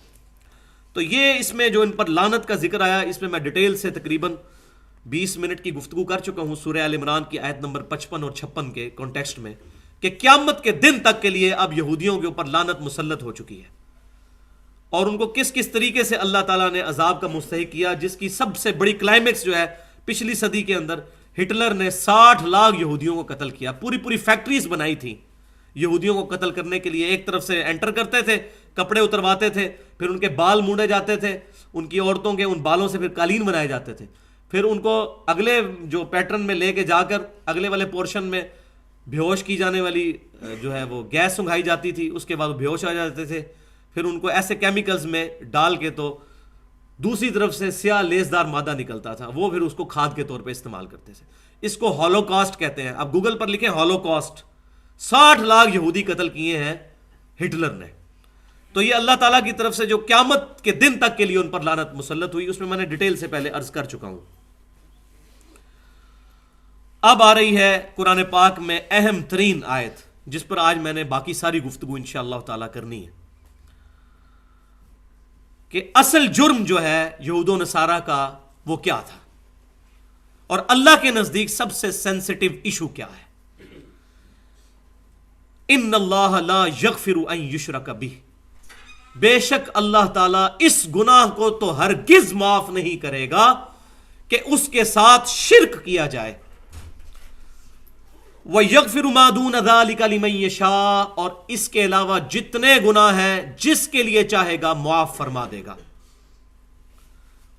تو یہ اس میں جو ان پر لعنت کا ذکر آیا، اس میں میں ڈیٹیل سے تقریباً 20 منٹ کی گفتگو کر چکا ہوں سورہ آل عمران کی آیت نمبر 55 اور 56 کے کانٹیکسٹ میں، کہ قیامت کے دن تک کے لیے اب یہودیوں کے اوپر لعنت مسلط ہو چکی ہے، اور ان کو کس کس طریقے سے اللہ تعالیٰ نے عذاب کا مستحق کیا، جس کی سب سے بڑی کلائمیکس جو ہے پچھلی صدی کے اندر ہٹلر نے 60 لاکھ یہودیوں کو قتل کیا، پوری فیکٹریز بنائی تھی یہودیوں کو قتل کرنے کے لیے۔ ایک طرف سے انٹر کرتے تھے، کپڑے اترواتے تھے، پھر ان کے بال مونڈے جاتے تھے، ان کی عورتوں کے ان بالوں سے پھر قالین بنائے جاتے تھے، پھر ان کو اگلے جو پیٹرن میں لے کے جا کر اگلے والے پورشن میں بیہوش کی جانے والی جو ہے وہ گیس سنگھائی جاتی تھی، اس کے بعد وہ بیہوش آ جاتے تھے، پھر ان کو ایسے کیمیکلز میں ڈال کے تو دوسری طرف سے سیاہ لیسدار مادہ نکلتا تھا، وہ پھر اس کو کھاد کے طور پہ استعمال کرتے تھے۔ اس کو ہولوکاسٹ کہتے ہیں، اب گوگل پر لکھیں ہولوکاسٹ۔ 60 لاکھ یہودی قتل کیے ہیں ہٹلر نے۔ تو یہ اللہ تعالیٰ کی طرف سے جو قیامت کے دن تک کے لیے ان پر لعنت مسلط ہوئی، اس میں نے ڈیٹیل سے پہلے عرض کر چکا ہوں۔ اب آ رہی ہے قرآن پاک میں اہم ترین آیت، جس پر آج میں نے باقی ساری گفتگو انشاءاللہ تعالیٰ کرنی ہے، کہ اصل جرم جو ہے یہود و نصارہ کا وہ کیا تھا، اور اللہ کے نزدیک سب سے سینسٹیو ایشو کیا ہے۔ ان اللہ لا یغفر ان یشرک بہ، بے شک اللہ تعالیٰ اس گناہ کو تو ہرگز معاف نہیں کرے گا کہ اس کے ساتھ شرک کیا جائے، وَيَغْفِرُ مَا دُونَ ذَلِكَ لِمَن يَشَاءُ، اور اس کے علاوہ جتنے گناہ ہیں جس کے لیے چاہے گا معاف فرما دے گا،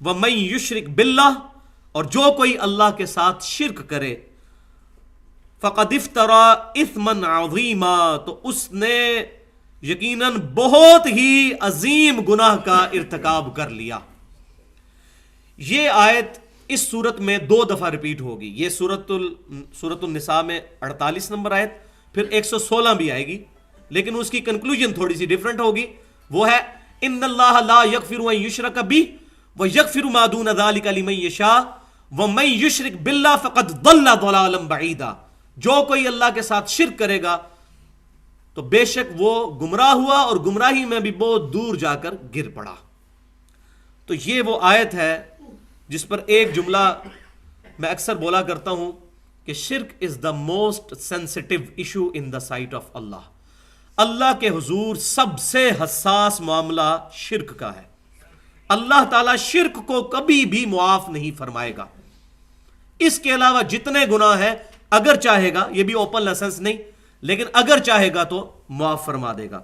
وَمَن يُشْرِكْ بِاللَّهِ، اور جو کوئی اللہ کے ساتھ شرک کرے، فَقَدِ افْتَرَى إِثْمًا عَظِيمًا، تو اس نے یقیناً بہت ہی عظیم گناہ کا ارتکاب کر لیا۔ یہ آیت اس صورت میں 2 دفعہ ریپیٹ ہوگی، یہ سورۃ النساء میں 48 نمبر آیت، پھر 116 بھی آئے گی، لیکن اس کی کنکلوژن تھوڑی سی ڈیفرنٹ ہوگی، وہ ہے ان اللہ لا یغفر ان یشرک بہ ویغفر ما دون ذلک لمن یشاء ومن یشرک باللہ فقد ضل ضلالا بعیدا، جو کوئی اللہ کے ساتھ شرک کرے گا تو بے شک وہ گمراہ ہوا اور گمراہی میں بھی بہت دور جا کر گر پڑا۔ تو یہ وہ آیت ہے جس پر ایک جملہ میں اکثر بولا کرتا ہوں کہ شرک is the most sensitive issue in the sight of Allah, Allah کے حضور سب سے حساس معاملہ شرک کا ہے، اللہ تعالیٰ شرک کو کبھی بھی معاف نہیں فرمائے گا، اس کے علاوہ جتنے گناہ ہیں اگر چاہے گا، یہ بھی اوپن لائسنس نہیں، لیکن اگر چاہے گا تو معاف فرما دے گا۔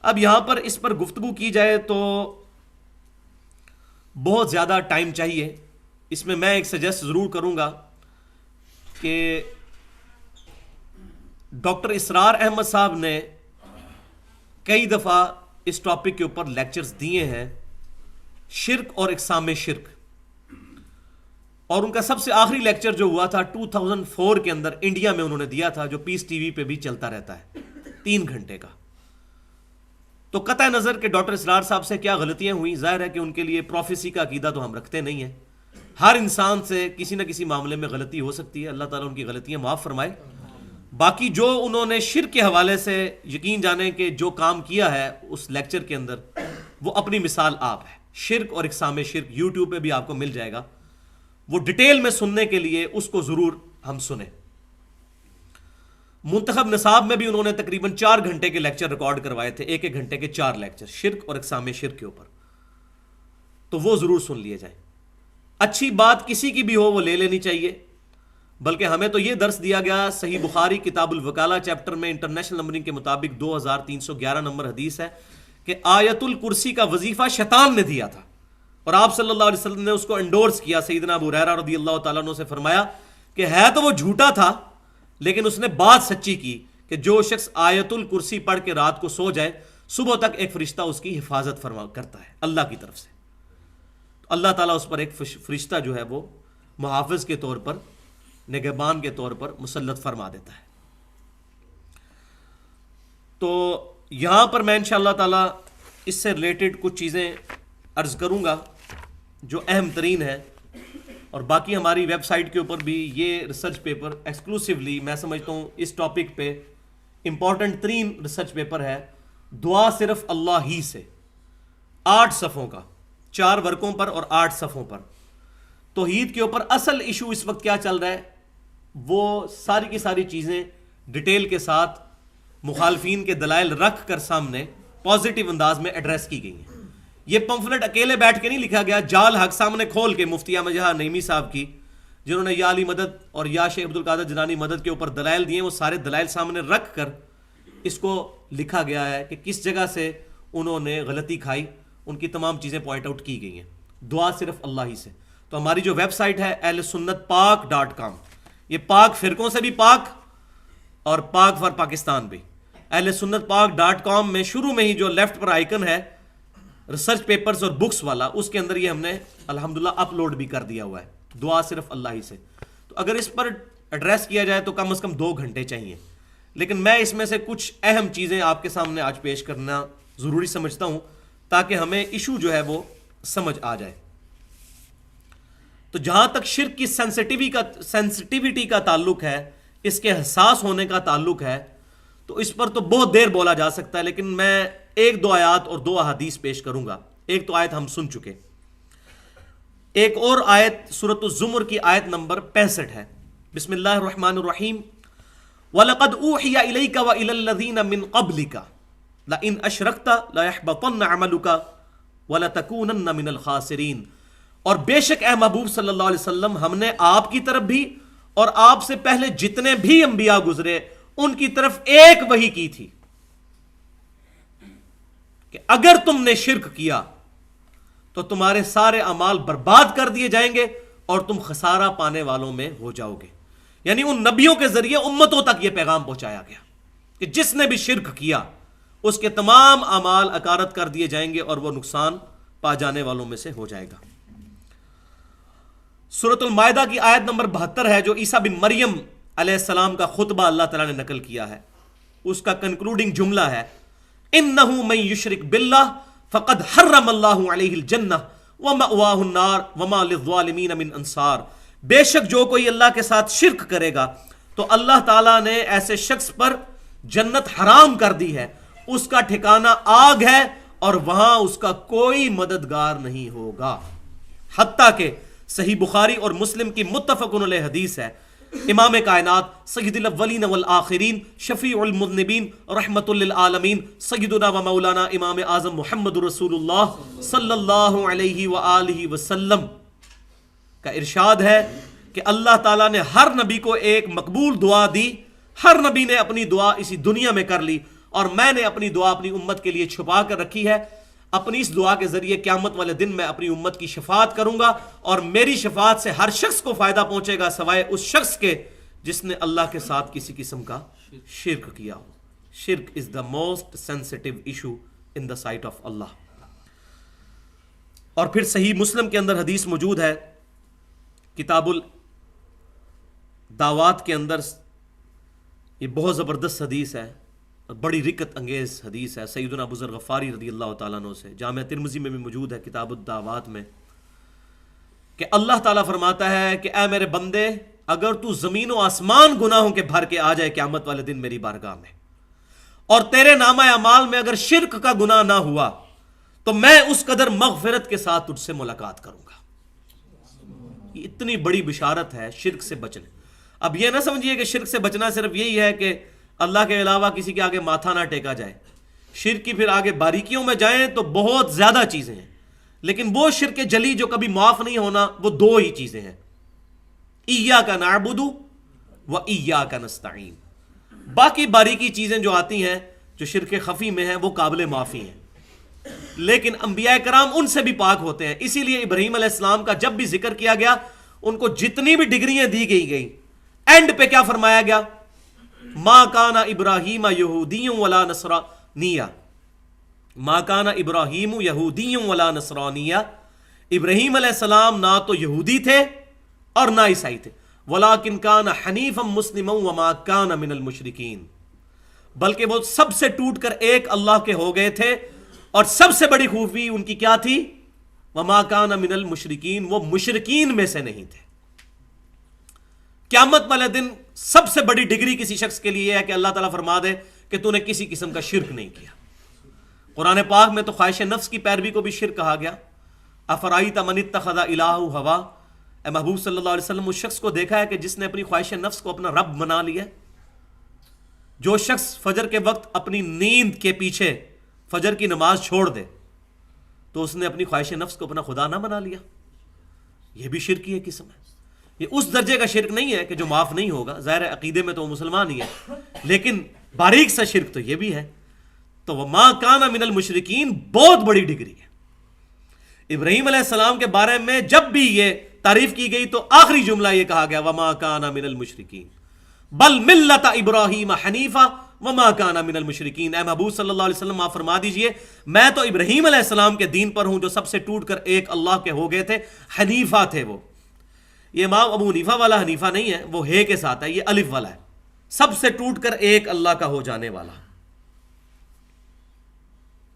اب یہاں پر اس پر گفتگو کی جائے تو بہت زیادہ ٹائم چاہیے، اس میں ایک سجیسٹ ضرور کروں گا کہ ڈاکٹر اسرار احمد صاحب نے کئی دفعہ اس ٹاپک کے اوپر لیکچرز دیے ہیں، شرک اور اقسام شرک، اور ان کا سب سے آخری لیکچر جو ہوا تھا 2004 کے اندر انڈیا میں انہوں نے دیا تھا، جو پیس ٹی وی پہ بھی چلتا رہتا ہے 3 گھنٹے کا۔ تو قطع نظر کہ ڈاکٹر اسرار صاحب سے کیا غلطیاں ہوئیں، ظاہر ہے کہ ان کے لیے پروفیسی کا عقیدہ تو ہم رکھتے نہیں ہیں، ہر انسان سے کسی نہ کسی معاملے میں غلطی ہو سکتی ہے، اللہ تعالیٰ ان کی غلطیاں معاف فرمائے۔ باقی جو انہوں نے شرک کے حوالے سے یقین جانے کہ جو کام کیا ہے اس لیکچر کے اندر، وہ اپنی مثال آپ ہے، شرک اور اقسام شرک یوٹیوب پہ بھی آپ کو مل جائے گا، وہ ڈیٹیل میں سننے کے لیے اس کو ضرور ہم سنیں۔ منتخب نصاب میں بھی انہوں نے تقریباً 4 گھنٹے کے لیکچر ریکارڈ کروائے تھے، 1 گھنٹے کے 4 لیکچر شرک اور اقسام شرک کے اوپر، تو وہ ضرور سن لیے جائیں۔ اچھی بات کسی کی بھی ہو وہ لے لینی چاہیے، بلکہ ہمیں تو یہ درس دیا گیا، صحیح بخاری کتاب الوکالہ چیپٹر میں انٹرنیشنل نمبرنگ کے مطابق 2311 نمبر حدیث ہے کہ آیت الکرسی کا وظیفہ شیطان نے دیا تھا، اور آپ صلی اللہ علیہ وسلم نے اس کو انڈورس کیا۔ سیدنا ابو ہریرہ رضی اللہ تعالیٰ عنہ سے فرمایا کہ ہے تو وہ جھوٹا تھا لیکن اس نے بات سچی کی کہ جو شخص آیت الکرسی پڑھ کے رات کو سو جائے، صبح تک ایک فرشتہ اس کی حفاظت فرما کرتا ہے اللہ کی طرف سے، تو اللہ تعالیٰ اس پر ایک فرشتہ جو ہے وہ محافظ کے طور پر، نگہبان کے طور پر مسلط فرما دیتا ہے۔ تو یہاں پر میں انشاءاللہ تعالیٰ اس سے ریلیٹڈ کچھ چیزیں عرض کروں گا جو اہم ترین ہے، اور باقی ہماری ویب سائٹ کے اوپر بھی یہ ریسرچ پیپر ایکسکلوسیولی میں سمجھتا ہوں اس ٹاپک پہ امپورٹنٹ ترین ریسرچ پیپر ہے، دعا صرف اللہ ہی سے، 8 صفحوں کا، 4 ورقوں پر اور 8 صفحوں پر۔ توحید کے اوپر اصل ایشو اس وقت کیا چل رہا ہے، وہ ساری کی ساری چیزیں ڈیٹیل کے ساتھ مخالفین کے دلائل رکھ کر سامنے پازیٹیو انداز میں ایڈریس کی گئی ہیں۔ یہ پمفلٹ اکیلے بیٹھ کے نہیں لکھا گیا، جال حق سامنے کھول کے مفتی احمد جہاں نعیمی صاحب کی، جنہوں نے یا علی مدد اور یا شیخ عبدالقادر جیلانی مدد کے اوپر دلائل دیے، وہ سارے دلائل سامنے رکھ کر اس کو لکھا گیا ہے کہ کس جگہ سے انہوں نے غلطی کھائی، ان کی تمام چیزیں پوائنٹ آؤٹ کی گئی ہیں۔ دعا صرف اللہ ہی سے۔ تو ہماری جو ویب سائٹ ہے اہلسنتپاک.com، یہ پاک فرقوں سے بھی پاک اور پاک فار پاکستان بھی، اہلسنتپاک.com میں شروع میں ہی جو لیفٹ پر آئیکن ہے ریسرچ پیپرز اور بکس والا، اس کے اندر یہ ہم نے الحمدللہ اپلوڈ بھی کر دیا ہوا ہے، دعا صرف اللہ ہی سے۔ تو اگر اس پر ایڈریس کیا جائے تو کم از کم 2 گھنٹے چاہیے، لیکن میں اس میں سے کچھ اہم چیزیں آپ کے سامنے آج پیش کرنا ضروری سمجھتا ہوں تاکہ ہمیں ایشو جو ہے وہ سمجھ آ جائے۔ تو جہاں تک شرک کی سینسٹیوٹی کا تعلق ہے، اس کے حساس ہونے کا تعلق ہے، تو اس پر تو بہت دیر بولا جا سکتا ہے، لیکن میں 1-2 آیات اور 2 احادیث پیش کروں گا۔ ایک تو آیت ہم سن چکے، ایک اور آیت سورۃ الزمر کی آیت نمبر 65 ہے، بسم اللہ الرحمن الرحیم، وَلَقَدْ أُوحِيَ إِلَيْكَ وَإِلَى الَّذِينَ مِنْ قَبْلِكَ لَئِنْ أَشْرَكْتَ لَيَحْبَطَنَّ عَمَلُكَ وَلَتَكُونَنَّ مِنَ الْخَاسِرِينَ. اور بے شک اے محبوب صلی اللہ علیہ وسلم ہم نے آپ کی طرف بھی اور آپ سے پہلے جتنے بھی انبیاء گزرے ان کی طرف ایک وحی کی تھی کہ اگر تم نے شرک کیا تو تمہارے سارے اعمال برباد کر دیے جائیں گے اور تم خسارہ پانے والوں میں ہو جاؤ گے. یعنی ان نبیوں کے ذریعے امتوں تک یہ پیغام پہنچایا گیا کہ جس نے بھی شرک کیا اس کے تمام اعمال اکارت کر دیے جائیں گے اور وہ نقصان پا جانے والوں میں سے ہو جائے گا. سورۃ المائدہ کی آیت نمبر 72 ہے جو عیسیٰ بن مریم علیہ السلام کا خطبہ اللہ تعالیٰ نے نقل کیا ہے. اس کا کنکلوڈنگ جملہ ہے انہ من یشرک باللہ فقد حرم اللہ علیہ الجنہ ومأواہ النار وما للظالمین من انصار. بے شک جو کوئی اللہ کے ساتھ شرک کرے گا تو اللہ تعالیٰ نے ایسے شخص پر جنت حرام کر دی ہے, اس کا ٹھکانہ آگ ہے اور وہاں اس کا کوئی مددگار نہیں ہوگا. حتیٰ کہ صحیح بخاری اور مسلم کی متفق علیہ حدیث ہے, امام کائنات سید الاولین والآخرین شفیع المذنبین رحمت للعالمین سیدنا و مولانا امام اعظم محمد رسول اللہ صلی اللہ علیہ وآلہ وسلم کا ارشاد ہے کہ اللہ تعالیٰ نے ہر نبی کو ایک مقبول دعا دی. ہر نبی نے اپنی دعا اسی دنیا میں کر لی اور میں نے اپنی دعا اپنی امت کے لیے چھپا کر رکھی ہے. اپنی اس دعا کے ذریعے قیامت والے دن میں اپنی امت کی شفاعت کروں گا اور میری شفاعت سے ہر شخص کو فائدہ پہنچے گا سوائے اس شخص کے جس نے اللہ کے ساتھ کسی قسم کا شرک کیا ہو. شرک is the most sensitive issue in the sight of Allah. اور پھر صحیح مسلم کے اندر حدیث موجود ہے, کتاب الدعوات کے اندر, یہ بہت زبردست حدیث ہے, بڑی رکت انگیز حدیث ہے سیدنا ابو ذر غفاری رضی اللہ تعالیٰ عنہ سے, جامع ترمذی میں بھی موجود ہے کتاب الدعوات میں, کہ اللہ تعالیٰ فرماتا ہے کہ اے میرے بندے اگر تو زمین و آسمان گناہوں کے بھر کے آ جائے قیامت والے دن میری بارگاہ میں اور تیرے نامہ اعمال میں اگر شرک کا گناہ نہ ہوا تو میں اس قدر مغفرت کے ساتھ تجھ سے ملاقات کروں گا. یہ اتنی بڑی بشارت ہے شرک سے بچنے. اب یہ نہ سمجھیے کہ شرک سے بچنا صرف یہی ہے کہ اللہ کے علاوہ کسی کے آگے ماتھا نہ ٹیکا جائے. شرک کی پھر آگے باریکیوں میں جائیں تو بہت زیادہ چیزیں ہیں, لیکن وہ شرک جلی جو کبھی معاف نہیں ہونا وہ دو ہی چیزیں ہیں, ایاک نعبد و ایاک نستعین. باقی باریکی چیزیں جو آتی ہیں جو شرک خفی میں ہیں وہ قابل معافی ہیں, لیکن انبیاء کرام ان سے بھی پاک ہوتے ہیں. اسی لیے ابراہیم علیہ السلام کا جب بھی ذکر کیا گیا ان کو جتنی بھی ڈگریاں دی گئی اینڈ پہ کیا فرمایا گیا, ما کان ابراہیم یہودی ولا نصرانی, ما کان ابراہیم یہودی ولا نصرانی. ابراہیم علیہ السلام نہ تو یہودی تھے اور نہ عیسائی تھے, ولکن کان حنیفا مسلما وما کان من المشرکین, بلکہ وہ سب سے ٹوٹ کر ایک اللہ کے ہو گئے تھے. اور سب سے بڑی خوبی ان کی کیا تھی, وما کان من المشرکین, وہ مشرکین میں سے نہیں تھے. قیامت والے دن سب سے بڑی ڈگری کسی شخص کے لیے ہے کہ اللہ تعالیٰ فرما دے کہ تو نے کسی قسم کا شرک نہیں کیا. قرآن پاک میں تو خواہش نفس کی پیروی کو بھی شرک کہا گیا. افرائیت من اتخذ الہہ ہوا, اے محبوب صلی اللہ علیہ وسلم اس شخص کو دیکھا ہے کہ جس نے اپنی خواہش نفس کو اپنا رب بنا لیا. جو شخص فجر کے وقت اپنی نیند کے پیچھے فجر کی نماز چھوڑ دے تو اس نے اپنی خواہش نفس کو اپنا خدا نہ بنا لیا. یہ بھی شرک کی ایک قسم ہے. یہ اس درجے کا شرک نہیں ہے کہ جو معاف نہیں ہوگا, ظاہر عقیدے میں تو وہ مسلمان ہی ہے, لیکن باریک سا شرک تو یہ بھی ہے. تو وما کان من المشرکین بہت بڑی ڈگری ہے. ابراہیم علیہ السلام کے بارے میں جب بھی یہ تعریف کی گئی تو آخری جملہ یہ کہا گیا وما کان من المشرکین بل ملت ابراہیم حنیفا وما کان من المشرکین. اے محبوب صلی اللہ علیہ وسلم آپ فرما دیجئے میں تو ابراہیم علیہ السلام کے دین پر ہوں جو سب سے ٹوٹ کر ایک اللہ کے ہو گئے تھے. حنیفہ تھے وہ, یہ امام ابو حنیفہ والا حنیفہ نہیں ہے, وہ ہے کے ساتھ ہے, یہ الف والا ہے, سب سے ٹوٹ کر ایک اللہ کا ہو جانے والا.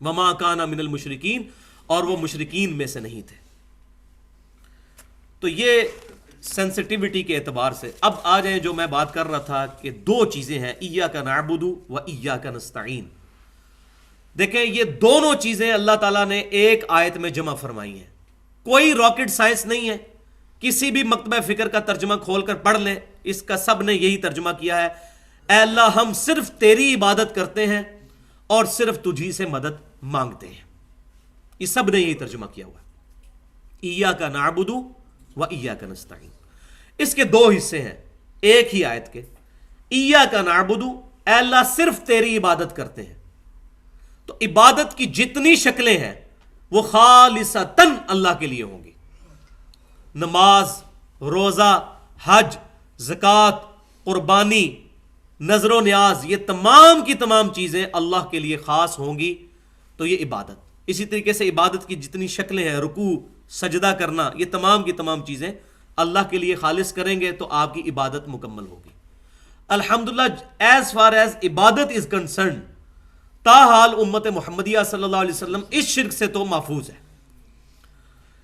وما کان من المشرکین, اور وہ مشرکین میں سے نہیں تھے. تو یہ سینسٹیوٹی کے اعتبار سے. اب آ جائیں جو میں بات کر رہا تھا کہ دو چیزیں ہیں, ایاک نعبد و ایاک نستعین. دیکھیں یہ دونوں چیزیں اللہ تعالیٰ نے ایک آیت میں جمع فرمائی ہیں. کوئی راکٹ سائنس نہیں ہے, کسی بھی مکتبہ فکر کا ترجمہ کھول کر پڑھ لیں, اس کا سب نے یہی ترجمہ کیا ہے. اے اللہ ہم صرف تیری عبادت کرتے ہیں اور صرف تجھی سے مدد مانگتے ہیں. یہ سب نے یہی ترجمہ کیا ہوا ہے، ایاک نعبد و ایاک نستعین. اس کے دو حصے ہیں ایک ہی آیت کے. ایاک نعبد، اے اللہ صرف تیری عبادت کرتے ہیں. تو عبادت کی جتنی شکلیں ہیں وہ خالصتاً اللہ کے لیے ہوں گی. نماز، روزہ، حج، زکوٰۃ، قربانی، نظر و نیاز، یہ تمام کی تمام چیزیں اللہ کے لیے خاص ہوں گی. تو یہ عبادت. اسی طریقے سے عبادت کی جتنی شکلیں ہیں، رکوع، سجدہ کرنا، یہ تمام کی تمام چیزیں اللہ کے لیے خالص کریں گے تو آپ کی عبادت مکمل ہوگی. الحمدللہ ایز فار ایز عبادت از کنسرنڈ، تاحال امت محمدیہ صلی اللہ علیہ وسلم اس شرک سے تو محفوظ ہے.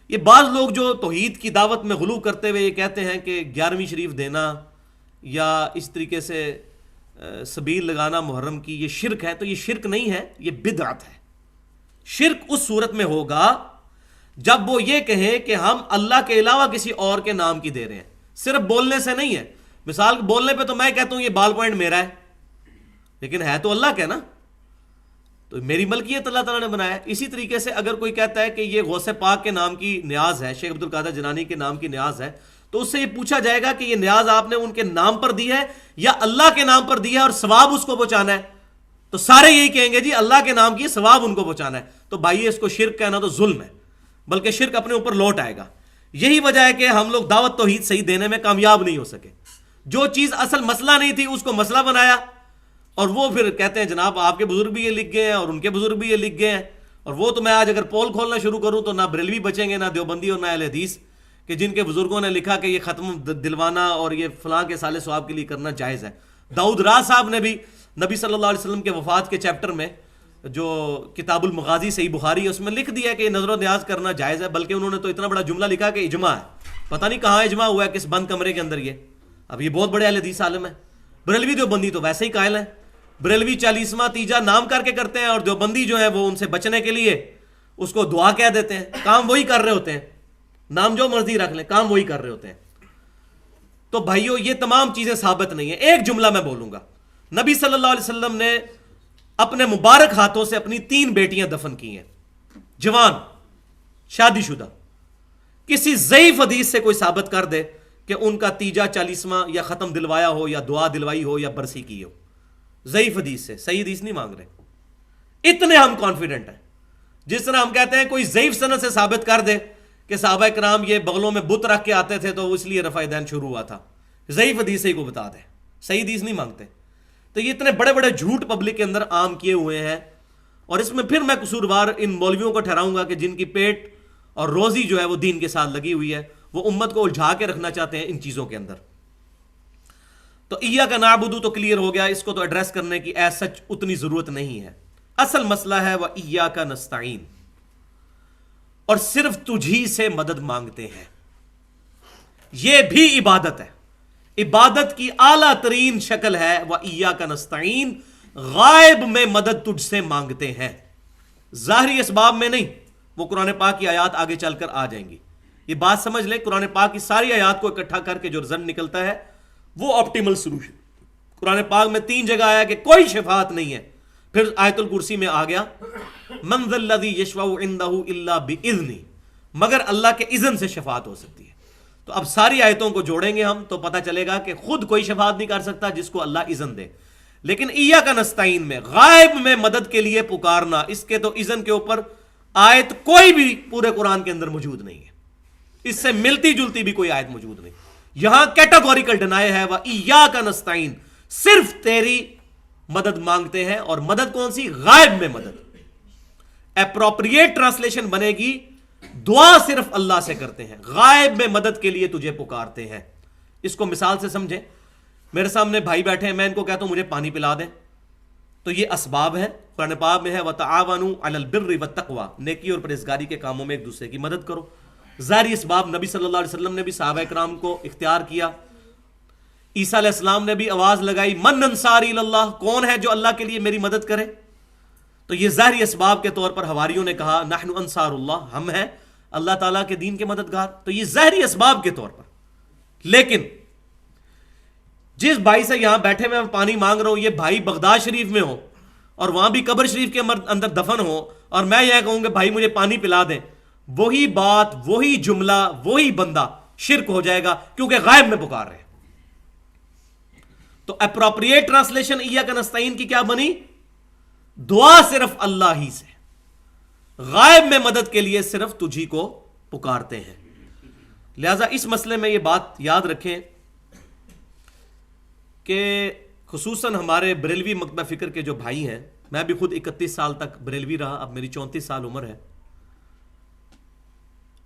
یہ بعض لوگ جو توحید کی دعوت میں غلو کرتے ہوئے یہ کہتے ہیں کہ 11ویں شریف دینا یا اس طریقے سے سبیل لگانا محرم کی یہ شرک ہے، تو یہ شرک نہیں ہے، یہ بدعت ہے. شرک اس صورت میں ہوگا جب وہ یہ کہیں کہ ہم اللہ کے علاوہ کسی اور کے نام کی دے رہے ہیں. صرف بولنے سے نہیں ہے. مثال بولنے پہ تو میں کہتا ہوں یہ بال پوائنٹ میرا ہے، لیکن ہے تو اللہ کا نا، تو میری ملکیت اللہ تعالیٰ نے بنایا. اسی طریقے سے اگر کوئی کہتا ہے کہ یہ غوث پاک کے نام کی نیاز ہے، شیخ عبد القادر جیلانی کے نام کی نیاز ہے، تو اس سے یہ پوچھا جائے گا کہ یہ نیاز آپ نے ان کے نام پر دی ہے یا اللہ کے نام پر دی ہے اور ثواب اس کو پہنچانا ہے؟ تو سارے یہی کہیں گے جی اللہ کے نام کی ثواب ان کو پہنچانا ہے. تو بھائی اس کو شرک کہنا تو ظلم ہے، بلکہ شرک اپنے اوپر لوٹ آئے گا. یہی وجہ ہے کہ ہم لوگ دعوت توحید صحیح دینے میں کامیاب نہیں ہو سکے. جو چیز اصل مسئلہ نہیں تھی اس کو مسئلہ بنایا، اور وہ پھر کہتے ہیں جناب آپ کے بزرگ بھی یہ لکھ گئے ہیں اور ان کے بزرگ بھی یہ لکھ گئے ہیں. اور وہ تو میں آج اگر پول کھولنا شروع کروں تو نہ بریلوی بچیں گے، نہ دیوبندی اور نہ اہل حدیث، کہ جن کے بزرگوں نے لکھا کہ یہ ختم دلوانا اور یہ فلاں کے سال ثواب کے لیے کرنا جائز ہے. داؤد راہ صاحب نے بھی نبی صلی اللہ علیہ وسلم کے وفات کے چیپٹر میں جو کتاب المغازی صحیح بخاری ہے اس میں لکھ دیا کہ یہ نظر و نیاز کرنا جائز ہے. بلکہ انہوں نے تو اتنا بڑا جملہ لکھا کہ اجماع ہے. پتہ نہیں کہاں اجماع ہوا ہے، کس بند کمرے کے اندر. یہ اب یہ بہت بڑے اہل حدیث عالم ہیں. بریلوی دیوبندی تو ویسے ہی قائل ہیں. بریلوی 40واں تیجا نام کر کے کرتے ہیں، اور دیوبندی جو ہے وہ ان سے بچنے کے لیے اس کو دعا کہہ دیتے ہیں. کام وہی کر رہے ہوتے ہیں، نام جو مرضی رکھ لیں، کام وہی کر رہے ہوتے ہیں. تو بھائیو یہ تمام چیزیں ثابت نہیں ہیں. ایک جملہ میں بولوں گا، نبی صلی اللہ علیہ وسلم نے اپنے مبارک ہاتھوں سے اپنی 3 بیٹیاں دفن کی ہیں، جوان، شادی شدہ. کسی ضعیف حدیث سے کوئی ثابت کر دے کہ ان کا تیجا 40واں یا ختم دلوایا ہو یا دعا دلوائی ہو یا برسی کی ہو. ضعیف حدیث سے، صحیح حدیث نہیں مانگ رہے. اتنے ہم کانفیڈنٹ ہیں. جس طرح ہم کہتے ہیں کوئی ضعیف سند سے ثابت کر دے کہ صحابہ کرام یہ بغلوں میں بت رکھ کے آتے تھے تو اس لیے رفع دین شروع ہوا تھا. ضعیف حدیث سے ہی کو بتا دے، صحیح حدیث نہیں مانگتے. تو یہ اتنے بڑے بڑے جھوٹ پبلک کے اندر عام کیے ہوئے ہیں. اور اس میں پھر میں قصوروار ان مولویوں کو ٹھہراؤں گا کہ جن کی پیٹ اور روزی جو ہے وہ دین کے ساتھ لگی ہوئی ہے، وہ امت کو الجھا کے رکھنا چاہتے ہیں ان چیزوں کے اندر. تو ایاک نعبد تو کلیئر ہو گیا، اس کو تو ایڈریس کرنے کی ایز سچ اتنی ضرورت نہیں ہے. اصل مسئلہ ہے وہ ایاک نستعین، اور صرف تجھی سے مدد مانگتے ہیں. یہ بھی عبادت ہے. عبادت کی اعلیٰ ترین شکل ہے وہ ایاک نستعین، غائب میں مدد تجھ سے مانگتے ہیں، ظاہری اسباب میں نہیں. وہ قرآن پاک کی آیات آگے چل کر آ جائیں گی. یہ بات سمجھ لیں، قرآن پاک کی ساری آیات کو اکٹھا کر کے جو رزلٹ نکلتا ہے وہ آپٹیمل سولوشن. قرآن پاک میں 3 جگہ آیا کہ کوئی شفاعت نہیں ہے. پھر آیت الکرسی میں آ گیا من ذا الذی یشفع عندہ الا باذنہ، مگر اللہ کے اذن سے شفاعت ہو سکتی ہے. تو اب ساری آیتوں کو جوڑیں گے ہم تو پتہ چلے گا کہ خود کوئی شفاعت نہیں کر سکتا جس کو اللہ اذن دے. لیکن ایاک نستعین میں غائب میں مدد کے لیے پکارنا، اس کے تو اذن کے اوپر آیت کوئی بھی پورے قرآن کے اندر موجود نہیں ہے. اس سے ملتی جلتی بھی کوئی آیت موجود نہیں. یہاں کیٹاگوریکل ڈینائی ہے وہ ایاک نستعین، صرف تیری مدد مانگتے ہیں. اور مدد کون سی؟ غائب میں مدد. اپروپریٹ ٹرانسلیشن بنے گی دعا صرف اللہ سے کرتے ہیں، غائب میں مدد کے لیے تجھے پکارتے ہیں. اس کو مثال سے سمجھیں. میرے سامنے بھائی بیٹھے ہیں، میں ان کو کہتا ہوں مجھے پانی پلا دیں، تو یہ اسباب ہے. قرآن پاک میں ہے وَتَعَاوَنُوا عَلَى الْبِرِّ وَالتَّقْوَى، نیکی اور پرہیزگاری کے کاموں میں ایک دوسرے کی مدد کرو. ظاہری اسباب نبی صلی اللہ علیہ وسلم نے بھی صحابہ کرام کو اختیار کیا. عیسیٰ علیہ السلام نے بھی آواز لگائی من انصاری اللہ، کون ہے جو اللہ کے لیے میری مدد کرے. تو یہ ظاہری اسباب کے طور پر حواریوں نے کہا نحن انصار اللہ، ہم ہیں اللہ تعالیٰ کے دین کے مددگار. تو یہ ظاہری اسباب کے طور پر. لیکن جس بھائی سے یہاں بیٹھے میں پانی مانگ رہا ہوں یہ بھائی بغداد شریف میں ہو اور وہاں بھی قبر شریف کے اندر دفن ہو اور میں یہ کہوں کہ بھائی مجھے پانی پلا دیں، وہی بات، وہی جملہ، وہی بندہ شرک ہو جائے گا، کیونکہ غائب میں پکار رہے ہیں۔ تو اپروپریٹ ٹرانسلیشن ایاک نستعین کی کیا بنی؟ دعا صرف اللہ ہی سے، غائب میں مدد کے لیے صرف تجھی کو پکارتے ہیں۔ لہذا اس مسئلے میں یہ بات یاد رکھیں کہ خصوصاً ہمارے بریلوی مکتبہ فکر کے جو بھائی ہیں، میں بھی خود 31 سال تک بریلوی رہا، اب میری 34 سال عمر ہے،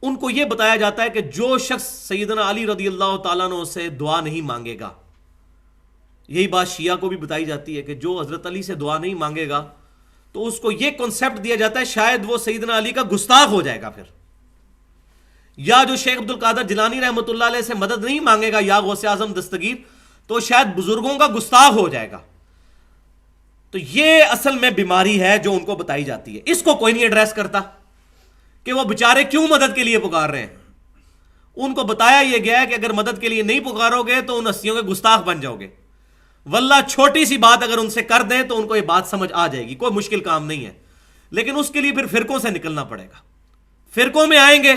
ان کو یہ بتایا جاتا ہے کہ جو شخص سیدنا علی رضی اللہ تعالیٰ عنہ سے دعا نہیں مانگے گا، یہی بات شیعہ کو بھی بتائی جاتی ہے کہ جو حضرت علی سے دعا نہیں مانگے گا تو اس کو یہ کنسپٹ دیا جاتا ہے شاید وہ سیدنا علی کا گستاخ ہو جائے گا پھر، یا جو شیخ عبد القادر جیلانی رحمۃ اللہ علیہ سے مدد نہیں مانگے گا یا غوث اعظم دستگیر تو شاید بزرگوں کا گستاخ ہو جائے گا۔ تو یہ اصل میں بیماری ہے جو ان کو بتائی جاتی ہے، اس کو کوئی نہیں ایڈریس کرتا کہ وہ بیچارے کیوں مدد کے لیے پکار رہے ہیں۔ ان کو بتایا یہ گیا ہے کہ اگر مدد کے لیے نہیں پکارو گے تو ان ہستیوں کے گستاخ بن جاؤ گے، واللہ چھوٹی سی بات اگر ان سے کر دیں تو ان کو یہ بات سمجھ آ جائے گی، کوئی مشکل کام نہیں ہے، لیکن اس کے لیے پھر فرقوں سے نکلنا پڑے گا۔ فرقوں میں آئیں گے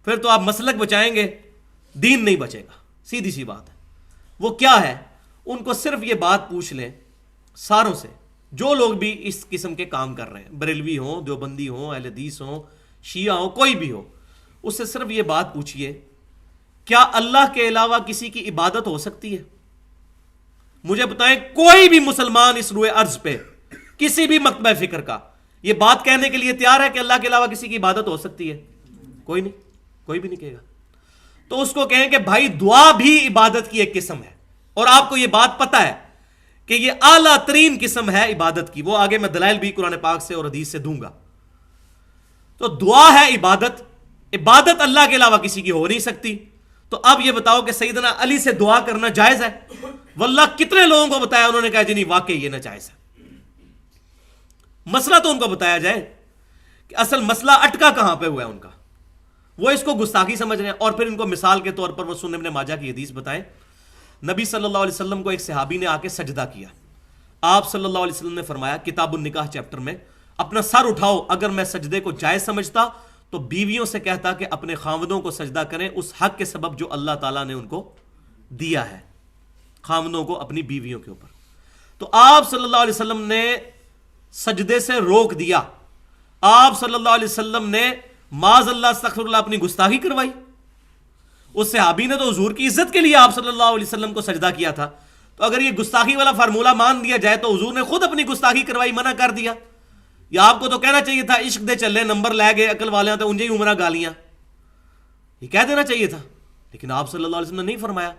پھر تو آپ مسلک بچائیں گے، دین نہیں بچے گا، سیدھی سی بات ہے۔ وہ کیا ہے؟ ان کو صرف یہ بات پوچھ لیں ساروں سے، جو لوگ بھی اس قسم کے کام کر رہے ہیں، بریلوی ہوں، دیوبندی ہوں، اہل حدیث ہوں، شیعہ ہوں، کوئی بھی ہو، اس سے صرف یہ بات پوچھئے کیا اللہ کے علاوہ کسی کی عبادت ہو سکتی ہے؟ مجھے بتائیں کوئی بھی مسلمان اس روئے ارض پہ کسی بھی مکتبہ فکر کا یہ بات کہنے کے لیے تیار ہے کہ اللہ کے علاوہ کسی کی عبادت ہو سکتی ہے؟ کوئی نہیں، کوئی بھی نہیں کہے گا۔ تو اس کو کہیں کہ بھائی دعا بھی عبادت کی ایک قسم ہے، اور آپ کو یہ بات پتہ ہے کہ یہ اعلیٰ ترین قسم ہے عبادت کی، وہ آگے میں دلائل بھی قرآن پاک سے اور حدیث سے دوں گا۔ تو دعا ہے عبادت، عبادت اللہ کے علاوہ کسی کی ہو نہیں سکتی۔ تو اب یہ بتاؤ کہ سیدنا علی سے دعا کرنا جائز ہے؟ واللہ کتنے لوگوں کو بتایا، انہوں نے کہا جی نہیں واقعی یہ ناجائز ہے۔ مسئلہ تو ان کو بتایا جائے کہ اصل مسئلہ اٹکا کہاں پہ ہوا ہے ان کا، وہ اس کو گستاخی سمجھ رہے ہیں۔ اور پھر ان کو مثال کے طور پر وہ سنن ابن ماجہ کی حدیث بتائیں، نبی صلی اللہ علیہ وسلم کو ایک صحابی نے آ کے سجدہ کیا، آپ صلی اللہ علیہ وسلم نے فرمایا کتاب النکاح چیپٹر میں، اپنا سر اٹھاؤ، اگر میں سجدے کو جائز سمجھتا تو بیویوں سے کہتا کہ اپنے خاوندوں کو سجدہ کریں اس حق کے سبب جو اللہ تعالیٰ نے ان کو دیا ہے، خاوندوں کو اپنی بیویوں کے اوپر۔ تو آپ صلی اللہ علیہ وسلم نے سجدے سے روک دیا، آپ صلی اللہ علیہ وسلم نے معاذ اللہ استغفر اللہ اپنی گستاخی کروائی۔ اس صحابی نے تو حضور کی عزت کے لیے آپ صلی اللہ علیہ وسلم کو سجدہ کیا تھا، تو اگر یہ گستاخی والا فارمولہ مان دیا جائے تو حضور نے خود اپنی گستاخی کروائی، منع کر دیا۔ یا آپ کو تو کہنا چاہیے تھا عشق دے چلے نمبر لے گئے عقل والے تو انجے ہی عمرہ گالیاں، یہ کہہ دینا چاہیے تھا، لیکن آپ صلی اللہ علیہ وسلم نے نہیں فرمایا،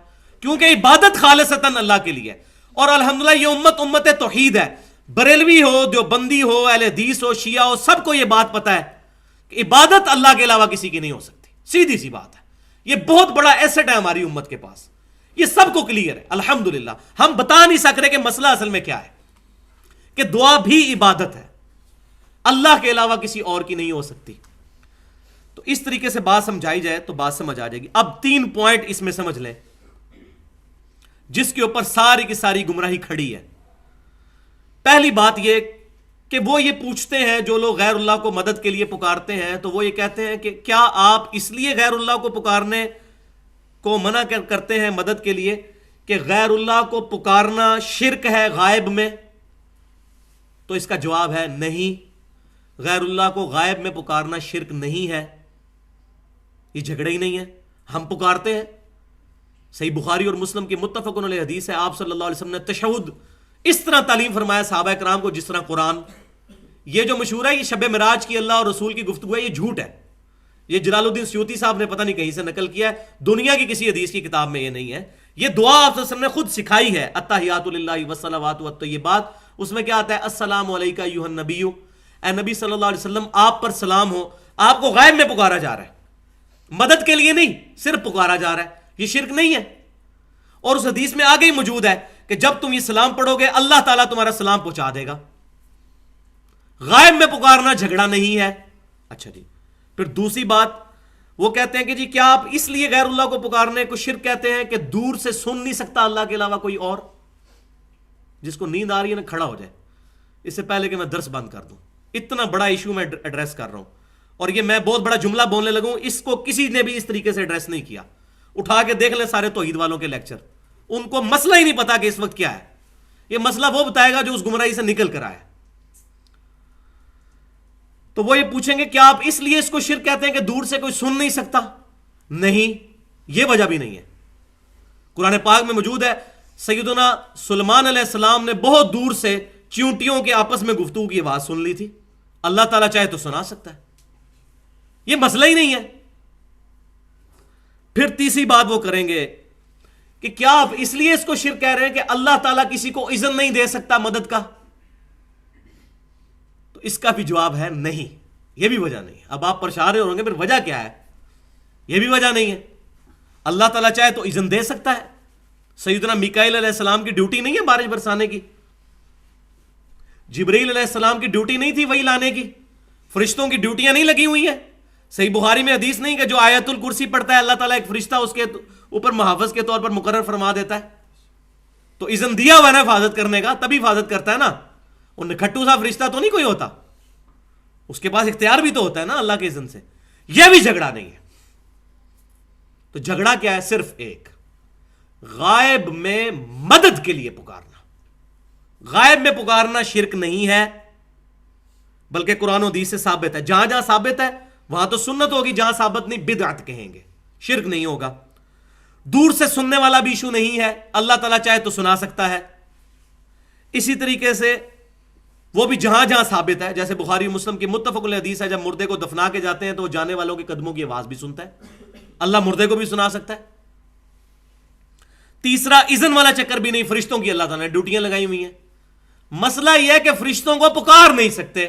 کیونکہ عبادت خالصتاً اللہ کے لیے ہے۔ اور الحمدللہ یہ امت توحید ہے، بریلوی ہو، دیوبندی ہو، اہل حدیث ہو، شیعہ ہو، سب کو یہ بات پتہ ہے کہ عبادت اللہ کے علاوہ کسی کی نہیں ہو سکتی، سیدھی سی بات ہے۔ یہ بہت بڑا ایسٹ ہے ہماری امت کے پاس، یہ سب کو کلیئر ہے الحمدللہ۔ ہم بتا نہیں سک رہے کہ مسئلہ اصل میں کیا ہے، کہ دعا بھی عبادت ہے، اللہ کے علاوہ کسی اور کی نہیں ہو سکتی۔ تو اس طریقے سے بات سمجھائی جائے تو بات سمجھ آ جائے گی۔ اب 3 پوائنٹ اس میں سمجھ لیں جس کے اوپر ساری کی ساری گمراہی کھڑی ہے۔ پہلی بات یہ کہ وہ یہ پوچھتے ہیں، جو لوگ غیر اللہ کو مدد کے لیے پکارتے ہیں تو وہ یہ کہتے ہیں کہ کیا آپ اس لیے غیر اللہ کو پکارنے کو منع کرتے ہیں مدد کے لیے کہ غیر اللہ کو پکارنا شرک ہے غائب میں؟ تو اس کا جواب ہے نہیں، غیر اللہ کو غائب میں پکارنا شرک نہیں ہے، یہ جھگڑا ہی نہیں ہے، ہم پکارتے ہیں۔ صحیح بخاری اور مسلم کی متفقن علیہ حدیث ہے، آپ صلی اللہ علیہ وسلم نے تشہد اس طرح تعلیم فرمایا صحابہ کرام کو جس طرح قرآن۔ یہ جو مشہور ہے یہ شب معراج کی اللہ اور رسول کی گفتگو ہے، یہ جھوٹ ہے، یہ جلال الدین سیوطی صاحب نے پتہ نہیں کہیں سے نقل کیا ہے، دنیا کی کسی حدیث کی کتاب میں یہ نہیں ہے۔ یہ دعا آپ صلی اللہ علیہ وسلم نے خود سکھائی ہے، التحیات للہ والصلوات والطیبات، اس میں کیا آتا ہے السلام علیکہ ایھا النبی، اے نبی صلی اللہ علیہ وسلم آپ پر سلام ہو۔ آپ کو غائب میں پکارا جا رہا ہے، مدد کے لیے نہیں، صرف پکارا جا رہا ہے، یہ شرک نہیں ہے۔ اور اس حدیث میں آگے ہی موجود ہے کہ جب تم یہ سلام پڑھو گے اللہ تعالیٰ تمہارا سلام پہنچا دے گا۔ غائب میں پکارنا جھگڑا نہیں ہے۔ اچھا جی، پھر دوسری بات، وہ کہتے ہیں کہ جی کیا آپ اس لیے غیر اللہ کو پکارنے کو شرک کہتے ہیں کہ دور سے سن نہیں سکتا اللہ کے علاوہ کوئی اور؟ جس کو نیند آ رہی ہے نا کھڑا ہو جائے، اس سے پہلے کہ میں درس بند کر دوں. اتنا بڑا ایشو میں ایڈریس کر رہا ہوں، اور یہ میں بہت بڑا جملہ بولنے لگوں، اس کو کسی نے بھی اس طریقے سے ایڈریس نہیں کیا. اٹھا کے دیکھ لیں سارے توحید والوں کے لیکچر، ان کو مسئلہ ہی نہیں پتا کہ اس وقت کیا ہے. یہ مسئلہ وہ بتائے گا جو اس گمراہی سے نکل کر آئے. تو وہ یہ پوچھیں گے کیا آپ اس لیے اس کو شرک کہتے ہیں کہ دور سے کوئی سن نہیں سکتا؟ نہیں، یہ وجہ بھی نہیں ہے. قرآن پاک میں موجود ہے سیدنا سلیمان علیہ السلام نے بہت دور سے چیونٹیوں کے آپس میں گفتگو کی آواز سن لی تھی. اللہ تعالیٰ چاہے تو سنا سکتا ہے، یہ مسئلہ ہی نہیں ہے. پھر تیسری بات وہ کریں گے کہ کیا آپ اس لیے اس کو شرک کہہ رہے ہیں کہ اللہ تعالیٰ کسی کو اذن نہیں دے سکتا مدد کا؟ تو اس کا بھی جواب ہے نہیں، یہ بھی وجہ نہیں ہے. اب آپ پریشان ہوں گے پھر وجہ کیا ہے؟ یہ بھی وجہ نہیں ہے. اللہ تعالیٰ چاہے تو اذن دے سکتا ہے. سیدنا میکائیل علیہ السلام کی ڈیوٹی نہیں ہے بارش برسانے کی، جبرائیل علیہ السلام کی ڈیوٹی نہیں تھی وہی لانے کی، فرشتوں کی ڈیوٹیاں نہیں لگی ہوئی ہیں. صحیح بخاری میں حدیث نہیں کہ جو آیت الکرسی پڑھتا ہے اللہ تعالیٰ ایک فرشتہ اس کے اوپر محافظ کے طور پر مقرر فرما دیتا ہے. تو اذن دیا ہوا نا حفاظت کرنے کا، تبھی حفاظت کرتا ہے نا. وہ نکھٹو سا فرشتہ تو نہیں کوئی ہوتا، اس کے پاس اختیار بھی تو ہوتا ہے نا اللہ کے اذن سے. یہ بھی جھگڑا نہیں ہے. تو جھگڑا کیا ہے؟ صرف ایک، غائب میں مدد کے لیے پکارنا. غائب میں پکارنا شرک نہیں ہے، بلکہ قرآن و حدیث سے ثابت ہے. جہاں جہاں ثابت ہے وہاں تو سنت ہوگی، جہاں ثابت نہیں بدعت کہیں گے، شرک نہیں ہوگا. دور سے سننے والا بھی ایشو نہیں ہے، اللہ تعالیٰ چاہے تو سنا سکتا ہے. اسی طریقے سے وہ بھی جہاں جہاں ثابت ہے، جیسے بخاری و مسلم کی متفق علیہ حدیث ہے جب مردے کو دفنا کے جاتے ہیں تو وہ جانے والوں کے قدموں کی آواز بھی سنتا ہے. اللہ مردے کو بھی سنا سکتا ہے. تیسرا، اذن والا چکر بھی نہیں، فرشتوں کی اللہ تعالیٰ نے ڈیوٹیاں لگائی ہوئی ہیں. مسئلہ یہ ہے کہ فرشتوں کو پکار نہیں سکتے.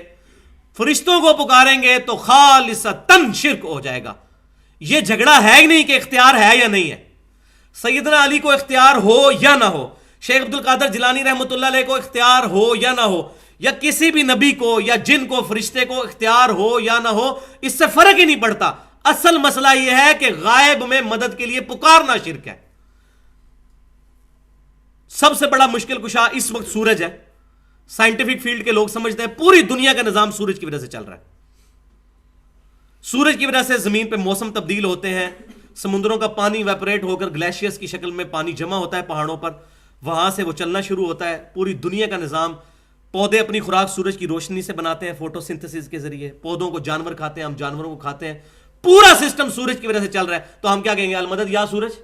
فرشتوں کو پکاریں گے تو خالصتاً شرک ہو جائے گا. یہ جھگڑا ہے ہی نہیں کہ اختیار ہے یا نہیں ہے. سیدنا علی کو اختیار ہو یا نہ ہو، شیخ عبد القادر جیلانی رحمۃ اللہ علیہ کو اختیار ہو یا نہ ہو، یا کسی بھی نبی کو یا جن کو فرشتے کو اختیار ہو یا نہ ہو، اس سے فرق ہی نہیں پڑتا. اصل مسئلہ یہ ہے کہ غائب میں مدد کے لیے پکارنا شرک ہے. سب سے بڑا مشکل کشا اس وقت سورج ہے. سائنٹیفک فیلڈ کے لوگ سمجھتے ہیں پوری دنیا کا نظام سورج کی وجہ سے چل رہا ہے. سورج کی وجہ سے زمین پہ موسم تبدیل ہوتے ہیں، سمندروں کا پانی ویپریٹ ہو کر گلیشیئرز کی شکل میں پانی جمع ہوتا ہے پہاڑوں پر، وہاں سے وہ چلنا شروع ہوتا ہے. پوری دنیا کا نظام، پودے اپنی خوراک سورج کی روشنی سے بناتے ہیں فوٹو سنتھسس کے ذریعے، پودوں کو جانور کھاتے ہیں، ہم جانوروں کو کھاتے ہیں. پورا سسٹم سورج کی وجہ سے چل رہا ہے. تو ہم کیا کہیں گے؟ المدد یا سورج.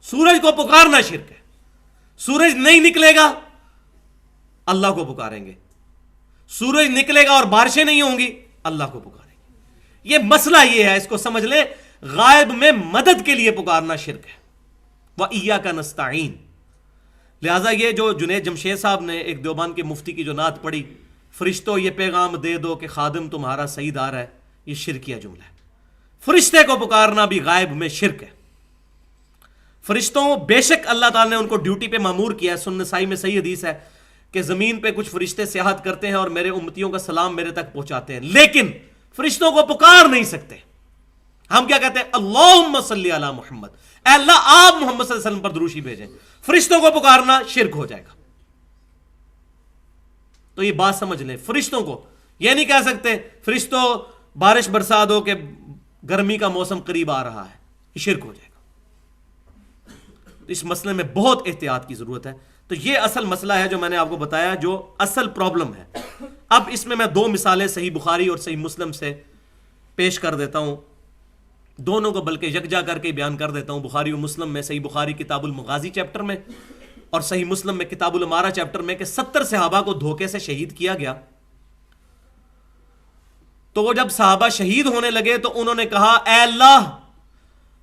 سورج کو پکارنا شرک ہے. سورج نہیں نکلے گا، اللہ کو پکاریں گے. سورج نکلے گا اور بارشیں نہیں ہوں گی، اللہ کو پکاریں گے. یہ مسئلہ یہ ہے، اس کو سمجھ لیں. غائب میں مدد کے لیے پکارنا شرک ہے. وَإِيَّاكَ نَسْتَعِينُ. لہٰذا یہ جو جنید جمشید صاحب نے ایک دیوبند کے مفتی کی جو نعت پڑھی، فرشتوں یہ پیغام دے دو کہ خادم تمہارا سعید آ رہا ہے، یہ شرکیہ جملہ ہے. فرشتے کو پکارنا بھی غائب میں شرک ہے. فرشتوں بے شک اللہ تعالیٰ نے ان کو ڈیوٹی پہ مامور کیا ہے. سنن نسائی میں صحیح حدیث ہے کہ زمین پہ کچھ فرشتے سیاحت کرتے ہیں اور میرے امتیوں کا سلام میرے تک پہنچاتے ہیں، لیکن فرشتوں کو پکار نہیں سکتے. ہم کیا کہتے ہیں؟ اللہم صلی علی محمد، اے اللہ آپ محمد صلی اللہ علیہ وسلم پر دروشی بھیجیں. فرشتوں کو پکارنا شرک ہو جائے گا. تو یہ بات سمجھ لیں. فرشتوں کو یہ نہیں کہہ سکتے فرشتوں بارش برسا دو کہ گرمی کا موسم قریب آ رہا ہے، یہ شرک ہو جائے گا. اس مسئلے میں بہت احتیاط کی ضرورت ہے. تو یہ اصل مسئلہ ہے جو میں نے آپ کو بتایا، جو اصل پرابلم ہے. اب اس میں دو مثالیں صحیح بخاری اور صحیح مسلم سے پیش کر دیتا ہوں. دونوں کو بلکہ یکجا کر کے بیان کر دیتا ہوں. بخاری و مسلم میں، صحیح بخاری کتاب المغازی چیپٹر میں اور صحیح مسلم میں کتاب الامارہ چیپٹر میں، کہ 70 صحابہ کو دھوکے سے شہید کیا گیا. تو وہ جب صحابہ شہید ہونے لگے تو انہوں نے کہا اے اللہ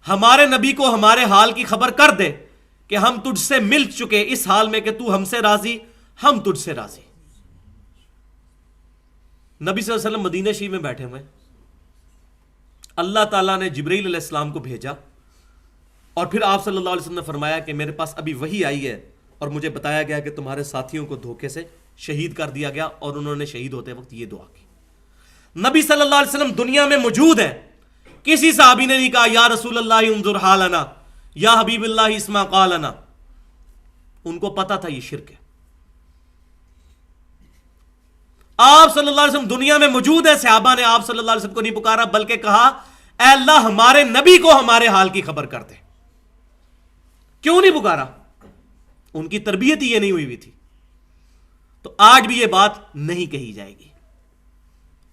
ہمارے نبی کو ہمارے حال کی خبر کر دے کہ ہم تجھ سے مل چکے اس حال میں کہ تو ہم سے راضی، ہم تجھ سے راضی. نبی صلی اللہ علیہ وسلم مدینہ شریف میں بیٹھے ہوئے، اللہ تعالیٰ نے جبرائیل علیہ السلام کو بھیجا اور پھر آپ صلی اللہ علیہ وسلم نے فرمایا کہ میرے پاس ابھی وحی آئی ہے اور مجھے بتایا گیا کہ تمہارے ساتھیوں کو دھوکے سے شہید کر دیا گیا، اور انہوں نے شہید ہوتے وقت یہ دعا کی. نبی صلی اللہ علیہ وسلم دنیا میں موجود ہیں، کسی صحابی نے نہیں کہا یا رسول اللہ انظر حالنا یا حبیب اللہ اسمع قالنا. ان کو پتا تھا یہ شرک ہے. آپ صلی اللہ علیہ وسلم دنیا میں موجود ہے، صحابہ نے آپ صلی اللہ علیہ وسلم کو نہیں پکارا، بلکہ کہا اے اللہ ہمارے نبی کو ہمارے حال کی خبر کر دے. کیوں نہیں پکارا؟ ان کی تربیت ہی یہ نہیں ہوئی تھی. تو آج بھی یہ بات نہیں کہی جائے گی.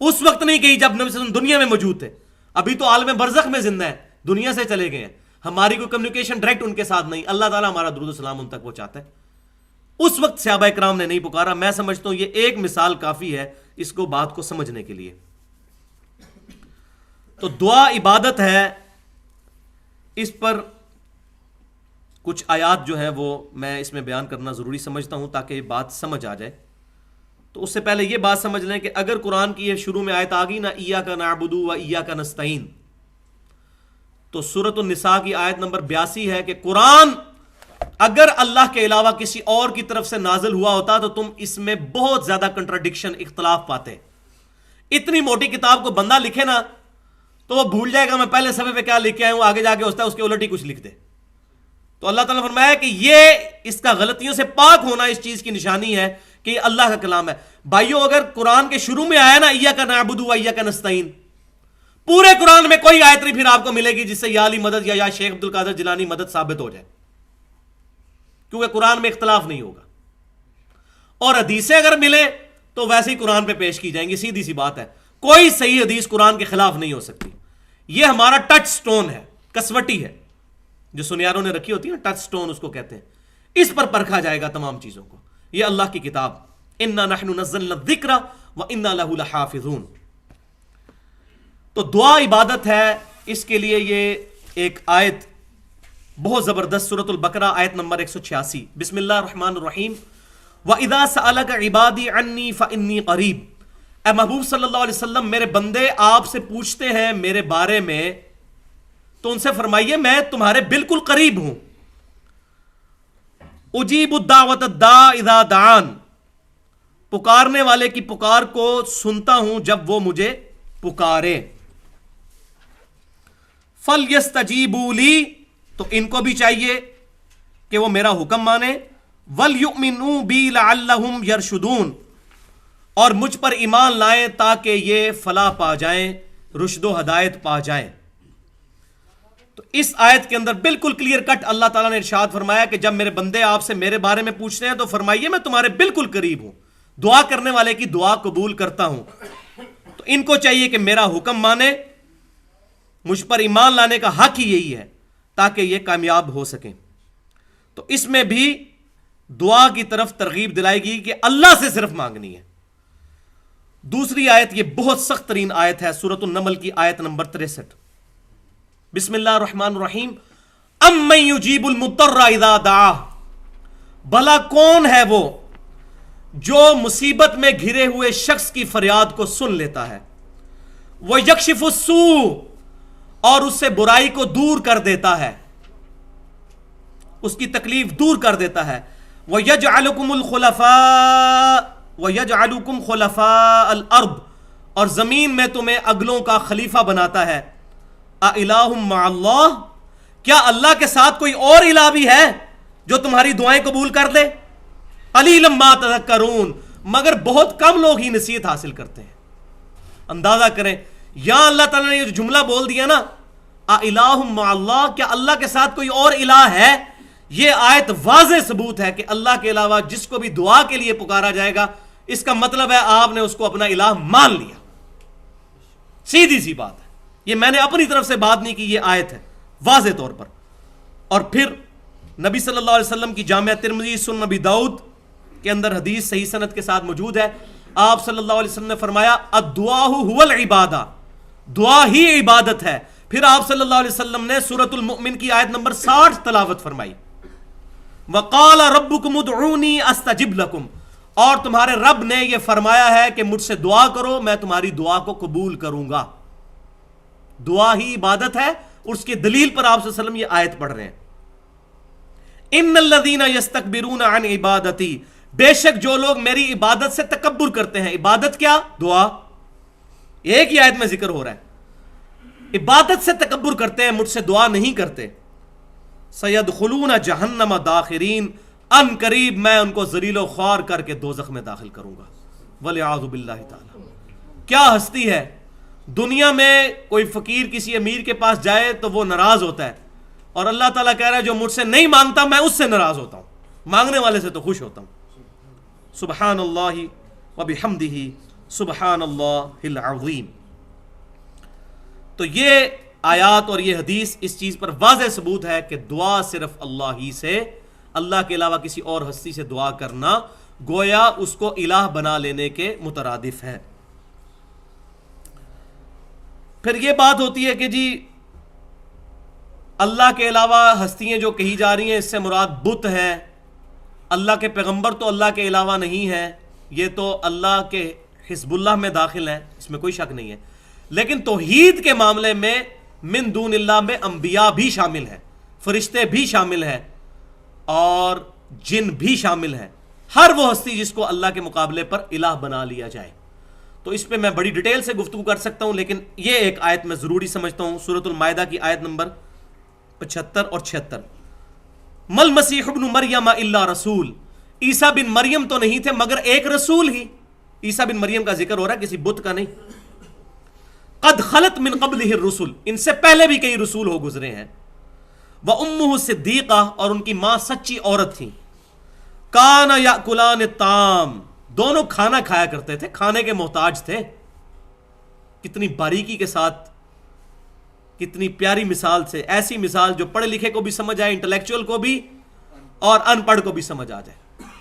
اس وقت نہیں کہی جب نبی صلی اللہ علیہ وسلم دنیا میں موجود تھے. ابھی تو عالم برزخ میں زندہ ہے، دنیا سے چلے گئے ہیں، ہماری کوئی کمیونیکیشن ڈائریکٹ ان کے ساتھ نہیں. اللہ تعالیٰ ہمارا درود و سلام ان تک پہنچاتا ہے. اس وقت صحابہ کرام نے نہیں پکارا. میں سمجھتا ہوں یہ ایک مثال کافی ہے اس کو بات کو سمجھنے کے لیے. تو دعا عبادت ہے. اس پر کچھ آیات جو ہیں وہ میں اس میں بیان کرنا ضروری سمجھتا ہوں تاکہ یہ بات سمجھ آ جائے. تو اس سے پہلے یہ بات سمجھ لیں کہ اگر قرآن کی یہ شروع میں آیت آ گئی نا ایاک نعبد و ایاک نستعین، تو سورۃ النساء کی آیت نمبر 82 ہے کہ قرآن اگر اللہ کے علاوہ کسی اور کی طرف سے نازل ہوا ہوتا تو تم اس میں بہت زیادہ کنٹراڈکشن، اختلاف پاتے. اتنی موٹی کتاب کو بندہ لکھے نا تو وہ بھول جائے گا میں پہلے صفحے پہ کیا لکھ کے آیا ہوں، آگے جا کے ہوتا ہے اس کے الٹ ہی کچھ لکھ دے. تو اللہ تعالیٰ نے فرمایا کہ یہ اس کا غلطیوں سے پاک ہونا اس چیز کی نشانی ہے کہ یہ اللہ کا کلام ہے. بھائیو اگر قرآن کے شروع میں آیا نا ایاک نعبد و ایاک نستعین، پورے قرآن میں کوئی آیت نہیں پھر آپ کو ملے گی جس سے یا علی مدد یا شیخ عبد القادر جیلانی مدد ثابت ہو جائے، کیونکہ قرآن میں اختلاف نہیں ہوگا. اور حدیثیں اگر ملے تو ویسے ہی قرآن پہ پیش کی جائیں گی. سیدھی سی بات ہے، کوئی صحیح حدیث قرآن کے خلاف نہیں ہو سکتی. یہ ہمارا ٹچ سٹون ہے، کسوٹی ہے جو سنیاروں نے رکھی ہوتی ہے نا، ٹچ سٹون اس کو کہتے ہیں. اس پر پرکھا جائے گا تمام چیزوں کو. یہ اللہ کی کتاب انا نحن نزلنا الذکر وانا لہ لحافظون. تو دعا عبادت ہے. اس کے لیے یہ ایک آیت بہت زبردست سورۃ البقرہ آیت نمبر 186، بسم اللہ الرحمن الرحیم وَإِذَا سَأَلَكَ عِبَادِي عَنِّي فَإِنِّي قَرِيب. اے محبوب صلی اللہ علیہ وسلم میرے بندے آپ سے پوچھتے ہیں میرے بارے میں تو ان سے فرمائیے میں تمہارے بالکل قریب ہوں. اجیب الدعوۃ الداع اذا دعان، پکارنے والے کی پکار کو سنتا ہوں جب وہ مجھے پکارے. فَلْيَسْتَجِيبُوا لِي، تو ان کو بھی چاہیے کہ وہ میرا حکم مانے. وَلْيُؤْمِنُوا بِي لَعَلَّهُمْ يَرْشُدُونَ، اور مجھ پر ایمان لائیں تاکہ یہ فلاح پا جائیں، رشد و ہدایت پا جائیں. تو اس آیت کے اندر بالکل کلیئر کٹ اللہ تعالیٰ نے ارشاد فرمایا کہ جب میرے بندے آپ سے میرے بارے میں پوچھتے ہیں تو فرمائیے میں تمہارے بالکل قریب ہوں، دعا کرنے والے کی دعا قبول کرتا ہوں. تو ان کو چاہیے کہ میرا حکم مانے، مجھ پر ایمان لانے کا حق ہی یہی ہے تاکہ یہ کامیاب ہو سکیں. تو اس میں بھی دعا کی طرف ترغیب دلائی گئی کہ اللہ سے صرف مانگنی ہے. دوسری آیت یہ بہت سخت ترین آیت ہے، سورۃ النمل کی آیت نمبر 63، بسم اللہ الرحمن الرحیم امن یجیب المضطر اذا دعاہ. بھلا کون ہے وہ جو مصیبت میں گھرے ہوئے شخص کی فریاد کو سن لیتا ہے. وہ یکشف السوء، اور اس سے برائی کو دور کر دیتا ہے، اس کی تکلیف دور کر دیتا ہے. وَيَجْعَلُكُمُ الْخُلَفَاءَ وَيَجْعَلُكُمْ خُلَفَاءَ الْأَرْضِ، اور زمین میں تمہیں اگلوں کا خلیفہ بناتا ہے. أَإِلَٰهٌ مَّعَ اللَّهِ، کیا اللہ کے ساتھ کوئی اور الہ بھی ہے جو تمہاری دعائیں قبول کر دے؟ قَلِيلًا مَّا تَذَكَّرُونَ، مگر بہت کم لوگ ہی نصیحت حاصل کرتے ہیں. اندازہ کریں یہاں اللہ تعالیٰ نے یہ جو جملہ بول دیا نا أَإِلَٰهٌ مَّعَ اللَّهِ، کیا اللہ کے ساتھ کوئی اور الہ ہے؟ یہ آیت واضح ثبوت ہے کہ اللہ کے علاوہ جس کو بھی دعا کے لیے پکارا جائے گا اس کا مطلب ہے آپ نے اس کو اپنا الہ مان لیا. سیدھی سی بات ہے، یہ میں نے اپنی طرف سے بات نہیں کی، یہ آیت ہے واضح طور پر. اور پھر نبی صلی اللہ علیہ وسلم کی جامعہ ترمذی سنن نبی داؤد کے اندر حدیث صحیح سند کے ساتھ موجود ہے. آپ صلی اللہ علیہ وسلم نے فرمایا الدعاء هو العبادہ، دعا ہی عبادت ہے. پھر آپ صلی اللہ علیہ وسلم نے سورۃ المؤمن کی آیت نمبر 60 تلاوت فرمائی، وقال ربکم ادعونی استجب لکم، اور تمہارے رب نے یہ فرمایا ہے کہ مجھ سے دعا کرو میں تمہاری دعا کو قبول کروں گا. دعا ہی عبادت ہے. اس کی دلیل پر آپ صلی اللہ علیہ وسلم یہ آیت پڑھ رہے ہیں، ان الذین یستکبرون عن عبادتی، بے شک جو لوگ میری عبادت سے تکبر کرتے ہیں. عبادت کیا؟ دعا. ایک ہی آیت میں ذکر ہو رہا ہے. عبادت سے تکبر کرتے ہیں, مجھ سے دعا نہیں کرتے. سیدخلون جہنم داخرین, ان قریب میں ان کو ذلیل و خوار کر کے دوزخ میں داخل کروں گا. والعیاذ باللہ تعالی. کیا ہستی ہے. دنیا میں کوئی فقیر کسی امیر کے پاس جائے تو وہ ناراض ہوتا ہے, اور اللہ تعالیٰ کہہ رہا ہے جو مجھ سے نہیں مانگتا میں اس سے ناراض ہوتا ہوں, مانگنے والے سے تو خوش ہوتا ہوں. سبحان اللہ وبحمدہ سبحان اللہ العظیم. تو یہ آیات اور یہ حدیث اس چیز پر واضح ثبوت ہے کہ دعا صرف اللہ ہی سے, اللہ کے علاوہ کسی اور ہستی سے دعا کرنا گویا اس کو الہ بنا لینے کے مترادف ہے. پھر یہ بات ہوتی ہے کہ جی اللہ کے علاوہ ہستیاں جو کہی جا رہی ہیں اس سے مراد بت ہیں, اللہ کے پیغمبر تو اللہ کے علاوہ نہیں ہے, یہ تو اللہ کے حزب اللہ میں داخل ہیں, اس میں کوئی شک نہیں ہے. لیکن توحید کے معاملے میں من دون اللہ میں انبیاء بھی شامل ہیں, فرشتے بھی شامل ہیں, اور جن بھی شامل ہیں. ہر وہ ہستی جس کو اللہ کے مقابلے پر الہ بنا لیا جائے. تو اس پہ میں بڑی ڈیٹیل سے گفتگو کر سکتا ہوں, لیکن یہ ایک آیت میں ضروری سمجھتا ہوں, سورۃ المائدہ کی آیت نمبر 75 اور 76. مل مسیح ابن مریم الا رسول, عیسیٰ بن مریم تو نہیں تھے مگر ایک رسول ہی. عیسیٰ بن مریم کا ذکر ہو رہا ہے, کسی بت کا نہیں. قد خلت من قبلہ الرسل, ان سے پہلے بھی کئی رسول ہو گزرے ہیں. وامہ صدیقہ, اور ان کی ماں سچی عورت تھی. کانا یاکلان الطعام, دونوں کھانا کھایا کرتے تھے, کھانے کے محتاج تھے. کتنی باریکی کے ساتھ, کتنی پیاری مثال سے, ایسی مثال جو پڑھے لکھے کو بھی سمجھ آئے, انٹلیکچوئل کو بھی اور ان پڑھ کو بھی سمجھ آ جائے.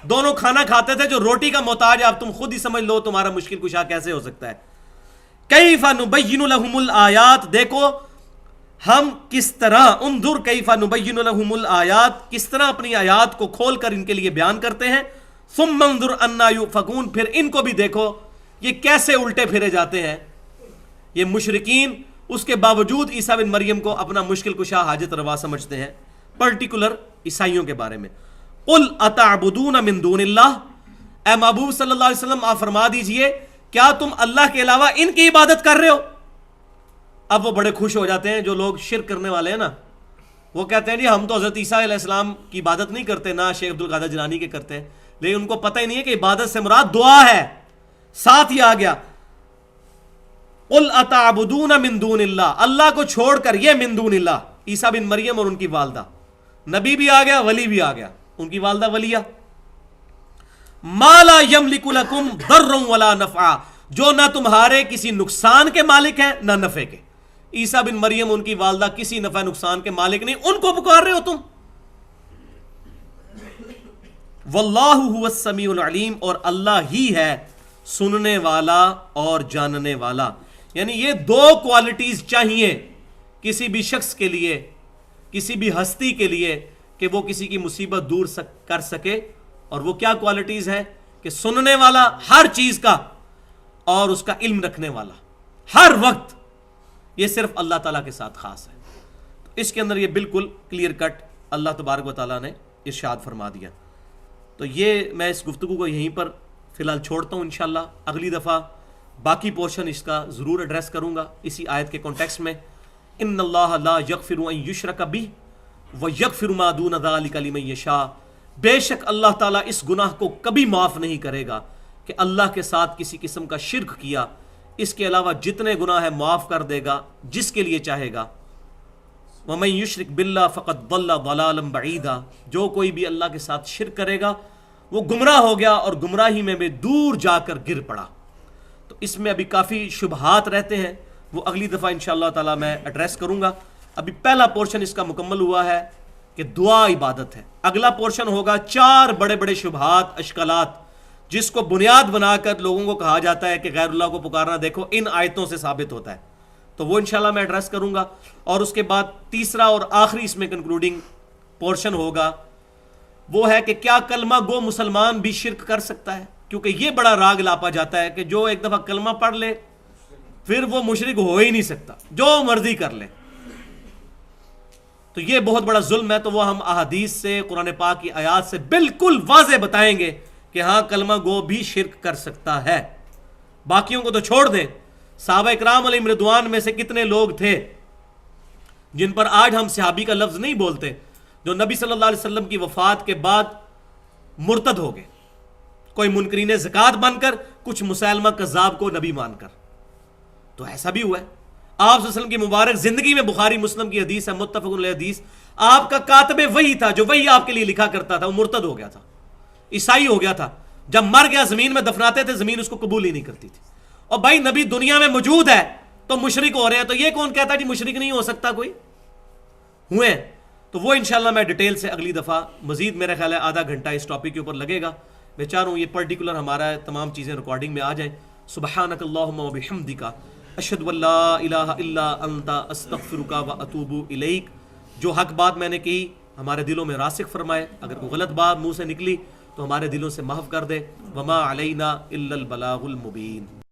دونوں کھانا کھاتے تھے. جو روٹی کا محتاج ہے, اب تم خود ہی سمجھ لو تمہارا مشکل کشا کیسے ہو سکتا ہے. کیف نبین لہم الآیات, دیکھو ہم کس طرح, انظر کیف نبین لہم الآیات, کس طرح اپنی آیات کو کھول کر ان کے لیے بیان کرتے ہیں. ثم انظر انا یؤفکون, پھر ان کو بھی دیکھو یہ کیسے الٹے پھرے جاتے ہیں. یہ مشرکین اس کے باوجود عیسیٰ بن مریم کو اپنا مشکل کشا حاجت روا سمجھتے ہیں, پرٹیکولر عیسائیوں کے بارے میں. قل اتعبدون من دون اللہ, اے محبوب صلی اللہ علیہ وسلم آپ فرما دیجئے کیا تم اللہ کے علاوہ ان کی عبادت کر رہے ہو. اب وہ بڑے خوش ہو جاتے ہیں جو لوگ شرک کرنے والے ہیں نا, وہ کہتے ہیں جی ہم تو حضرت عیسیٰ علیہ السلام کی عبادت نہیں کرتے, نہ شیخ عبدالقادر جیلانی کے کرتے ہیں, لیکن ان کو پتہ ہی نہیں ہے کہ عبادت سے مراد دعا ہے. ساتھ ہی آ گیا قل اتعبدون من دون اللہ, اللہ کو چھوڑ کر, یہ من دون اللہ عیسیٰ بن مریم اور ان کی والدہ, نبی بھی آ گیا ولی بھی آ گیا, ان کی والدہ ولیہ. ما لا یملک لکم ضرا ولا نفعا, جو نہ تمہارے کسی نقصان کے مالک ہیں نہ نفع کے. عیسیٰ بن مریم ان کی والدہ کسی نفع نقصان کے مالک نہیں, ان کو پکار رہے ہو تم. واللہ هو السمیع العلیم, اور اللہ ہی ہے سننے والا اور جاننے والا. یعنی یہ دو کوالٹیز چاہیے کسی بھی شخص کے لیے, کسی بھی ہستی کے لیے, کہ وہ کسی کی مصیبت دور کر سکے. اور وہ کیا کوالٹیز ہے کہ سننے والا ہر چیز کا, اور اس کا علم رکھنے والا ہر وقت. یہ صرف اللہ تعالیٰ کے ساتھ خاص ہے. تو اس کے اندر یہ بالکل کلیئر کٹ اللہ تبارک و تعالیٰ نے ارشاد فرما دیا. تو یہ میں اس گفتگو کو یہیں پر فی الحال چھوڑتا ہوں. انشاءاللہ اگلی دفعہ باقی پورشن اس کا ضرور ایڈریس کروں گا اسی آیت کے کانٹیکسٹ میں. ان اللہ لا یغفر ان یشرک بہ ویغفر ما دون ذلک لمن یشاء, بے شک اللہ تعالیٰ اس گناہ کو کبھی معاف نہیں کرے گا کہ اللہ کے ساتھ کسی قسم کا شرک کیا, اس کے علاوہ جتنے گناہ ہیں معاف کر دے گا جس کے لیے چاہے گا. وَمَن يُشْرِكْ بِاللَّهِ فَقَدْ ضَلَّ ضَلَالًا بَعِيدًا, جو کوئی بھی اللہ کے ساتھ شرک کرے گا وہ گمراہ ہو گیا اور گمراہی میں بھی دور جا کر گر پڑا. تو اس میں ابھی کافی شبہات رہتے ہیں, وہ اگلی دفعہ انشاءاللہ تعالی میں ایڈریس کروں گا. ابھی پہلا پورشن اس کا مکمل ہوا ہے کہ دعا عبادت ہے. اگلا پورشن ہوگا 4 بڑے بڑے شبہات, اشکالات, جس کو بنیاد بنا کر لوگوں کو کہا جاتا ہے کہ غیر اللہ کو پکارنا دیکھو ان آیتوں سے ثابت ہوتا ہے. تو وہ انشاءاللہ میں ایڈریس کروں گا. اور اس کے بعد تیسرا اور آخری اس میں کنکلوڈنگ پورشن ہوگا, وہ ہے کہ کیا کلمہ گو مسلمان بھی شرک کر سکتا ہے, کیونکہ یہ بڑا راگ لاپا جاتا ہے کہ جو ایک دفعہ کلمہ پڑھ لے پھر وہ مشرک ہو ہی نہیں سکتا, جو مرضی کر لے. تو یہ بہت بڑا ظلم ہے. تو وہ ہم احادیث سے, قرآن پاک کی آیات سے بالکل واضح بتائیں گے کہ ہاں کلمہ گو بھی شرک کر سکتا ہے. باقیوں کو تو چھوڑ دیں, صحابہ اکرام علیہم رضوان میں سے کتنے لوگ تھے جن پر آج ہم صحابی کا لفظ نہیں بولتے، جو نبی صلی اللہ علیہ وسلم کی وفات کے بعد مرتد ہو گئے، کوئی منکرین زکوٰۃ بن کر، کچھ مسلمہ کذاب کو نبی مان کر. تو ایسا بھی ہوا ہے. آپ صلی اللہ علیہ وسلم کی مبارک زندگی میں، بخاری مسلم کی حدیث ہے، متفق علیہ حدیث، آپ کا کاتب وحی تھا جو وحی آپ کے لیے لکھا کرتا تھا، وہ مرتد ہو گیا تھا، عیسائی ہو گیا تھا. جب مر گیا زمین میں دفناتے تھے، زمین اس کو قبول ہی نہیں کرتی تھی. اور بھائی نبی دنیا میں موجود ہے تو مشرک ہو رہے ہیں، تو یہ کون کہتا ہے جی مشرک نہیں ہو سکتا کوئی؟ ہوئے ہیں. تو وہ انشاءاللہ میں ڈیٹیل سے اگلی دفعہ مزید، میرا خیال ہے آدھا گھنٹہ اس ٹاپک کے اوپر لگے گا. میں چاہ رہا ہوں یہ پرٹیکولر ہمارا تمام چیزیں ریکارڈنگ میں آ جائیں. سبحانک اللہم و بحمدک، اشہد ان لا الہ الا انت، استغفرک و اتوب الیک. جو حق بات میں نے کی ہمارے دلوں میں راسخ فرمائے، اگر کوئی غلط بات منہ سے نکلی تو ہمارے دلوں سے محو کر دے. وما علینا الا البلاغ المبین.